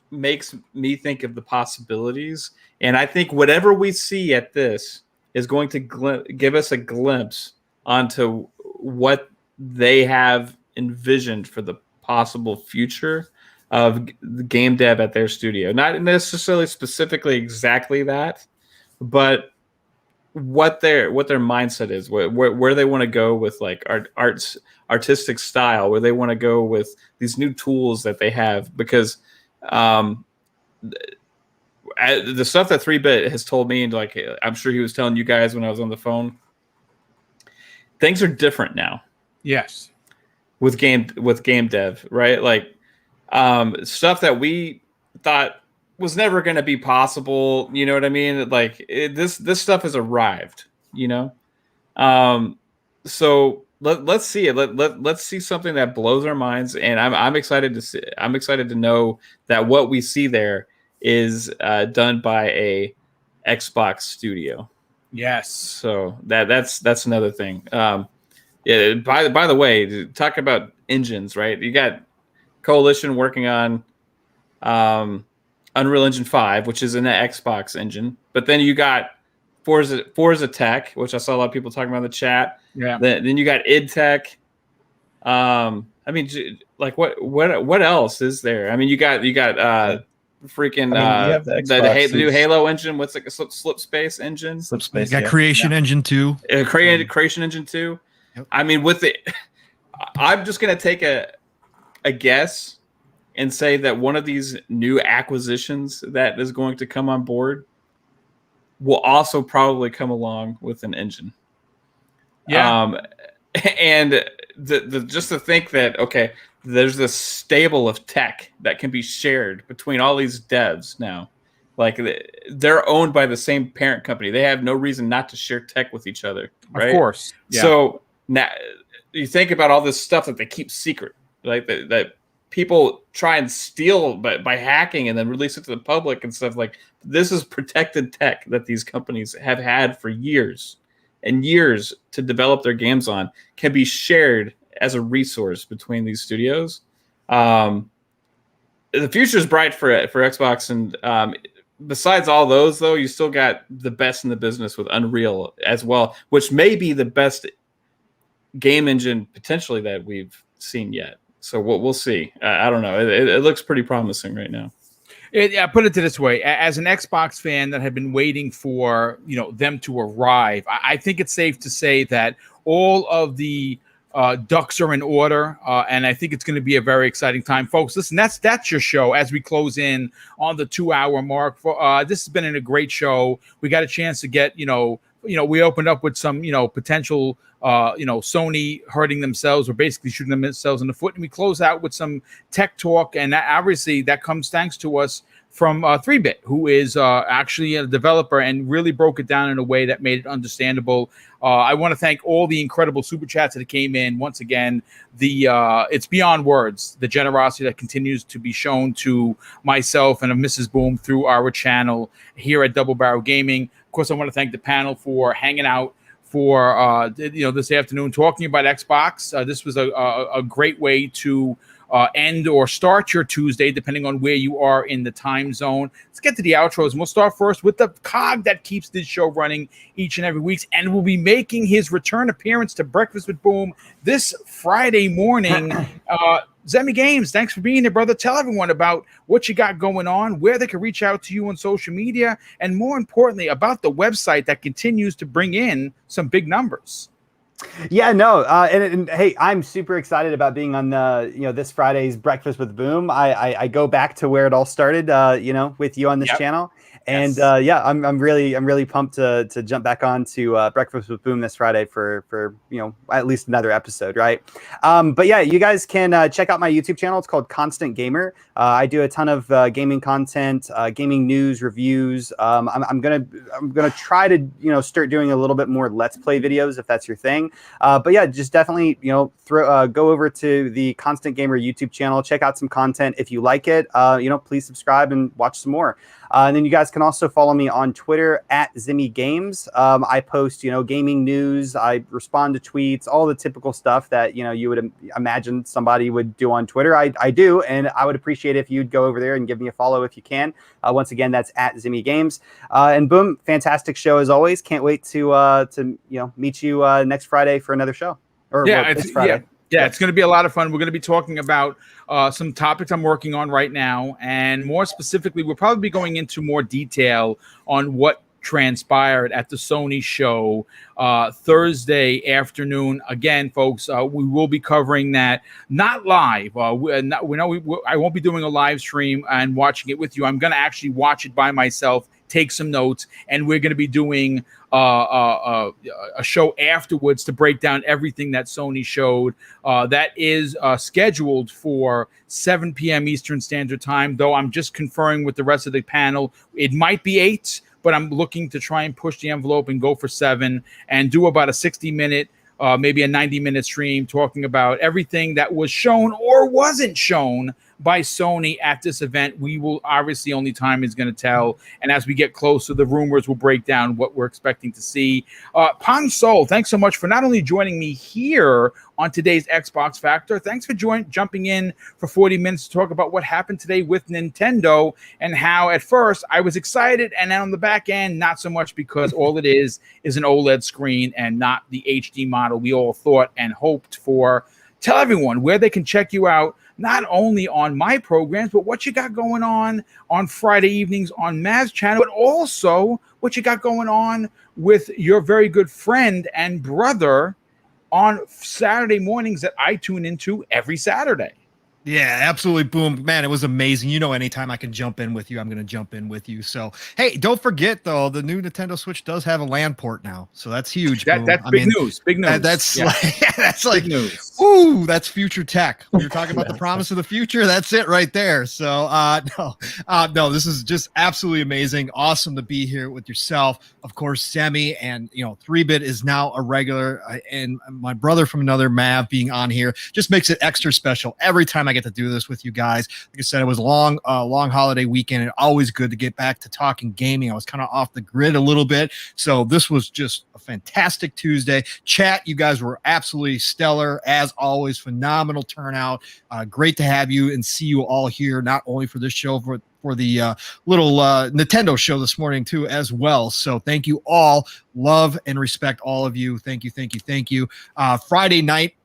makes me think of the possibilities. And I think whatever we see at this is going to give us a glimpse onto what they have envisioned for the possible future of game dev at their studio. Not necessarily specifically exactly that, but what their mindset is, where they want to go with like artistic style, where they want to go with these new tools that they have. Because the stuff that 3-Bit has told me, and like I'm sure he was telling you guys when I was on the phone, things are different now. Yes. With game dev, right? Like stuff that we thought was never going to be possible. You know what I mean? Like this stuff has arrived. You know, so let's see it. Let's see something that blows our minds, and I'm excited to see. I'm excited to know that what we see there is done by a Xbox studio. Yes. So that's another thing. Yeah. By the way, talk about engines, right? You got Coalition working on Unreal Engine 5, which is an Xbox engine, but then you got Forza Tech, which I saw a lot of people talking about in the chat. Yeah. Then you got id Tech. I mean, like what else is there? I mean, you got freaking you have the Xbox, the new Halo engine. What's like a slip space engine? Slip Space. You got Creation Engine 2. Creation Engine 2. Yep. I mean, I'm just gonna take a guess and say that one of these new acquisitions that is going to come on board will also probably come along with an engine. Yeah. And just to think that, okay, there's this stable of tech that can be shared between all these devs now. Like they're owned by the same parent company. They have no reason not to share tech with each other, right? Of course. Yeah. So now you think about all this stuff that they keep secret, like that people try and steal by hacking and then release it to the public and stuff. Like this is protected tech that these companies have had for years and years to develop their games on, can be shared as a resource between these studios. The future is bright for Xbox, and besides all those, though, you still got the best in the business with Unreal as well, which may be the best game engine potentially that we've seen yet. So we'll see. I don't know. It looks pretty promising right now. I put it this way: as an Xbox fan that had been waiting for them to arrive, I think it's safe to say that all of the ducks are in order, and I think it's going to be a very exciting time, folks. Listen, that's your show as we close in on the 2-hour mark. This has been a great show. We got a chance to get we opened up with some potential Sony hurting themselves or basically shooting themselves in the foot, and we close out with some tech talk, and obviously that comes thanks to us from 3-Bit, who is actually a developer and really broke it down in a way that made it understandable. I want to thank all the incredible super chats that came in. Once again, it's beyond words, the generosity that continues to be shown to myself and Mrs. Boom through our channel here at Double Barrel Gaming. Of course, I want to thank the panel for hanging out for this afternoon, talking about Xbox. This was a great way to end or start your Tuesday, depending on where you are in the time zone. Let's get to the outros, and we'll start first with the cog that keeps this show running each and every week, and will be making his return appearance to Breakfast with Boom this Friday morning. Zemi Games, thanks for being here, brother. Tell everyone about what you got going on, where they can reach out to you on social media, and more importantly, about the website that continues to bring in some big numbers. Yeah, no, and hey, I'm super excited about being on this Friday's Breakfast with Boom. I go back to where it all started, with you on this channel, and I'm really pumped to jump back on to Breakfast with Boom this Friday for at least another episode, right? But yeah, you guys can check out my YouTube channel. It's called Constant Gamer. I do a ton of gaming content, gaming news, reviews. I'm gonna try to start doing a little bit more Let's Play videos if that's your thing. But yeah, just definitely, go over to the Constant Gamer YouTube channel, check out some content. If you like it, please subscribe and watch some more. And then you guys can also follow me on Twitter at Zimmy Games. I post, gaming news. I respond to tweets, all the typical stuff that, you would imagine somebody would do on Twitter. I do. And I would appreciate if you'd go over there and give me a follow if you can. Once again, that's at Zimmy Games. And boom, fantastic show as always. Can't wait to meet you next Friday for another show. This Friday. Yeah, it's going to be a lot of fun. We're going to be talking about some topics I'm working on right now. And more specifically, we'll probably be going into more detail on what transpired at the Sony show Thursday afternoon. Again, folks, we will be covering that, not live. I won't be doing a live stream and watching it with you. I'm going to actually watch it by myself, take some notes, and we're going to be doing a show afterwards to break down everything that Sony showed. That is scheduled for 7 p.m. Eastern Standard Time, though I'm just conferring with the rest of the panel. It might be 8, but I'm looking to try and push the envelope and go for 7 and do about a 60-minute, maybe a 90-minute stream talking about everything that was shown or wasn't shown by Sony at this event. We will obviously, only time is going to tell. And as we get closer, the rumors will break down what we're expecting to see. Pong Soul, thanks so much for not only joining me here on today's Xbox Factor, thanks for jumping in for 40 minutes to talk about what happened today with Nintendo and how at first I was excited and then on the back end, not so much, because all it is an OLED screen and not the HD model we all thought and hoped for. Tell everyone where they can check you out, not only on my programs, but what you got going on Friday evenings on Mav's channel, but also what you got going on with your very good friend and brother on Saturday mornings that I tune into every Saturday. Yeah, absolutely. Boom, man, it was amazing. Anytime I can jump in with you, I'm going to jump in with you. So, hey, don't forget though, the new Nintendo Switch does have a LAN port now, so that's huge. That's big news. Big news. That's big news. Ooh, that's future tech. When you're talking about the promise of the future, that's it right there. So, no, this is just absolutely amazing. Awesome to be here with yourself, of course, Semi, and 3-Bit is now a regular, and my brother from another, Mav, being on here just makes it extra special every time I get to do this with you guys. Like I said, it was a long holiday weekend, and always good to get back to talking gaming. I was kind of off the grid a little bit, so this was just a fantastic Tuesday. Chat, you guys were absolutely stellar as always. Phenomenal turnout. Great to have you and see you all here, not only for this show, but for the little Nintendo show this morning too as well. So thank you all. Love and respect all of you. Thank you. Friday night,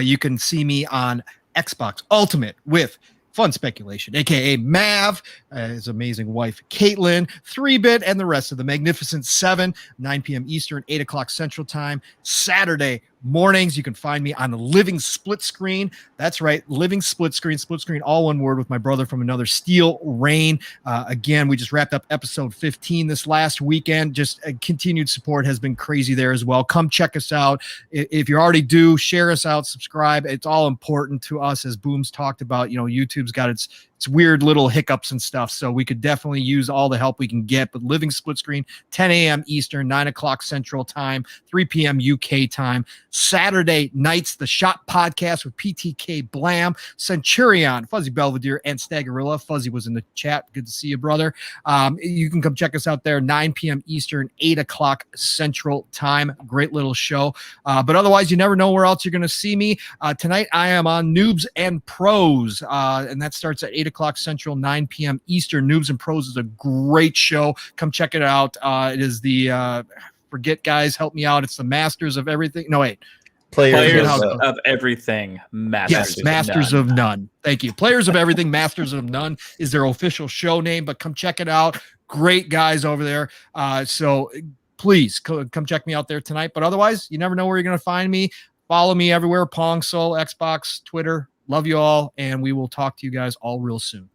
you can see me on Xbox Ultimate with Fun Speculation, aka Mav, his amazing wife Caitlin, 3-Bit, and the rest of the Magnificent 7, 9 p.m. Eastern, 8 o'clock Central Time. Saturday mornings, you can find me on the Living Split Screen. That's right, Living Split Screen, all one word, with my brother from another, Steel Rain. Again, we just wrapped up episode 15 this last weekend. Just continued support has been crazy there as well. Come check us out. If you already do, share us out, subscribe. It's all important to us, as Boom's talked about. YouTube's got its it's weird little hiccups and stuff. So we could definitely use all the help we can get. But Living Split Screen, 10 a.m. Eastern, 9 o'clock Central Time, 3 p.m. UK time. Saturday nights, the Shot Podcast with PTK Blam, Centurion, Fuzzy Belvedere, and Staggerilla. Fuzzy was in the chat. Good to see you, brother. You can come check us out there, 9 p.m. Eastern, 8 o'clock Central Time. Great little show. But otherwise, you never know where else you're going to see me. Tonight, I am on Noobs and Pros, and that starts at 8 o'clock Central, 9 p.m. Eastern. Noobs and Pros is a great show. Come check it out. It is the, forget, guys, help me out. It's the Masters of Everything. No, wait. Players of Everything. Masters of None. Thank you. Players of Everything, Masters of None is their official show name, but come check it out. Great guys over there. So please come check me out there tonight. But otherwise, you never know where you're going to find me. Follow me everywhere. Pong Soul, Xbox, Twitter. Love you all, and we will talk to you guys all real soon.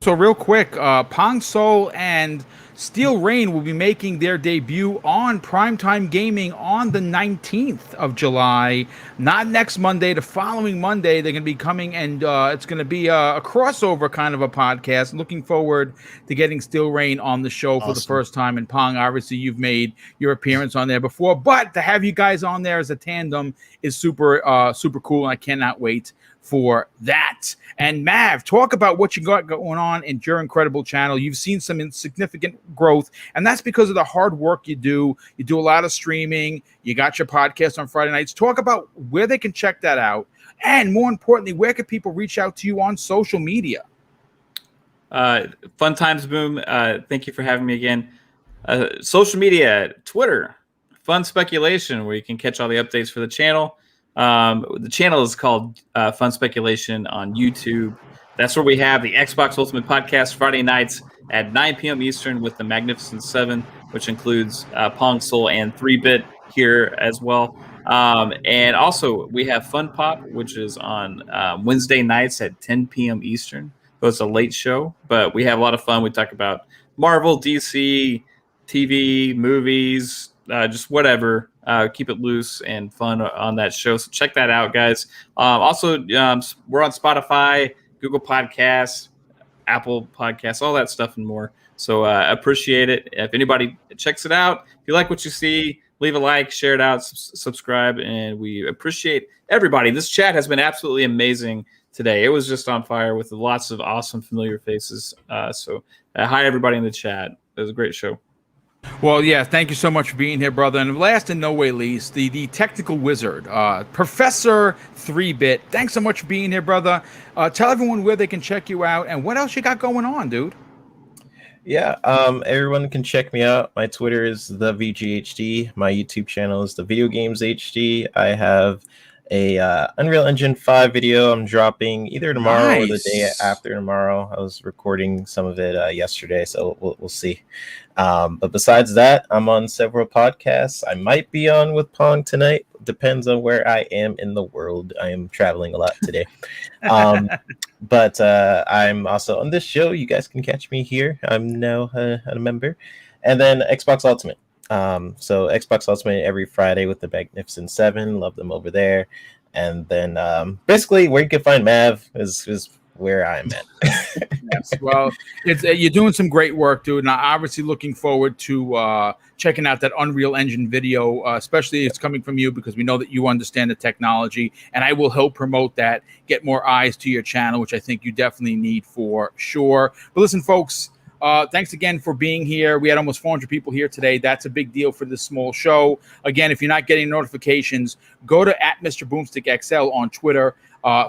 So real quick, Pong Soul and Steel Rain will be making their debut on Primetime Gaming on the 19th of July. Not next Monday, the following Monday. They're going to be coming, and it's going to be a crossover kind of a podcast. Looking forward to getting Steel Rain on the show for the first time. And Pong, obviously, you've made your appearance on there before, but to have you guys on there as a tandem is super cool, and I cannot wait for that. And Mav, talk about what you got going on in your incredible channel. You've seen some significant growth, and that's because of the hard work you do. You do a lot of streaming. You got your podcast on Friday nights. Talk about where they can check that out, and more importantly, where can people reach out to you on social media? Fun times, Boom. Thank you for having me again. Social media, Twitter, Fun Speculation, where you can catch all the updates for the channel. The channel is called Fun Speculation on YouTube. That's where we have the Xbox Ultimate Podcast Friday nights at 9 p.m. Eastern with the Magnificent Seven, which includes Pong Soul and 3-Bit here as well. And also we have Fun Pop, which is on Wednesday nights at 10 p.m. Eastern. So it's a late show, but we have a lot of fun. We talk about Marvel, DC, TV, movies, just whatever. Keep it loose and fun on that show. So check that out, guys. Also, we're on Spotify, Google Podcasts, Apple Podcasts, all that stuff and more. So appreciate it. If anybody checks it out, if you like what you see, leave a like, share it out, subscribe, and we appreciate everybody. This chat has been absolutely amazing today. It was just on fire with lots of awesome familiar faces. So hi, everybody in the chat. It was a great show. Well, yeah, thank you so much for being here, brother. And last and no way least, the technical wizard, Professor 3-Bit. Thanks so much for being here, brother. Tell everyone where they can check you out and what else you got going on, dude. Yeah, everyone can check me out. My Twitter is the VGHD. My YouTube channel is the Video Games HD. I have a Unreal Engine 5 video I'm dropping either tomorrow or the day after tomorrow. I was recording some of it yesterday, so we'll see. But besides that, I'm on several podcasts. I might be on with Pong tonight. Depends on where I am in the world. I am traveling a lot today. But I'm also on this show. You guys can catch me here. I'm now a member. And then Xbox Ultimate. So Xbox Ultimate every Friday with the Magnificent Seven. Love them over there. And then basically where you can find Mav is where I'm at. Yes, well, it's you're doing some great work, dude, and I'm obviously looking forward to checking out that Unreal Engine video, especially it's coming from you because we know that you understand the technology, and I will help promote that, get more eyes to your channel, which I think you definitely need for sure. But listen, folks, thanks again for being here. We had almost 400 people here today. That's a big deal for this small show. Again, if you're not getting notifications, go to @MrBoomstickXL on Twitter.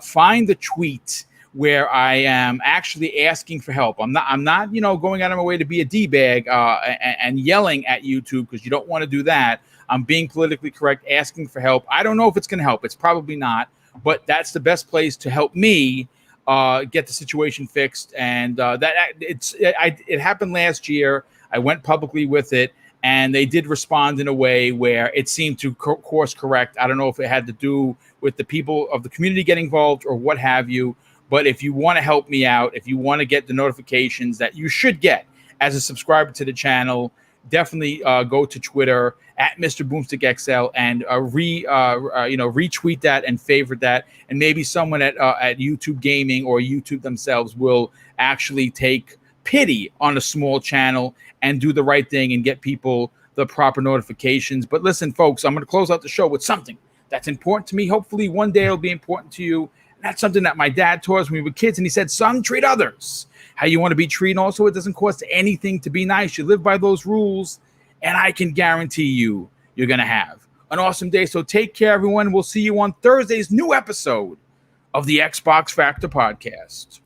Find the tweet where I am actually asking for help. I'm not, going out of my way to be a D-bag and yelling at YouTube because you don't want to do that. I'm being politically correct, asking for help. I don't know if it's going to help. It's probably not, but that's the best place to help me get the situation fixed. And it happened last year. I went publicly with it, and they did respond in a way where it seemed to course correct. I don't know if it had to do with the people of the community getting involved or what have you. But if you want to help me out, if you want to get the notifications that you should get as a subscriber to the channel, definitely go to Twitter at Mr. Boomstick XL and retweet that and favorite that, and maybe someone at YouTube Gaming or YouTube themselves will actually take pity on a small channel and do the right thing and get people the proper notifications. But listen, folks, I'm going to close out the show with something that's important to me. Hopefully one day it'll be important to you. And that's something that my dad taught us when we were kids, and he said, son, treat others how you want to be treated. Also, it doesn't cost anything to be nice. You live by those rules, and I can guarantee you're going to have an awesome day. So take care, everyone. We'll see you on Thursday's new episode of the Xbox Factor Podcast.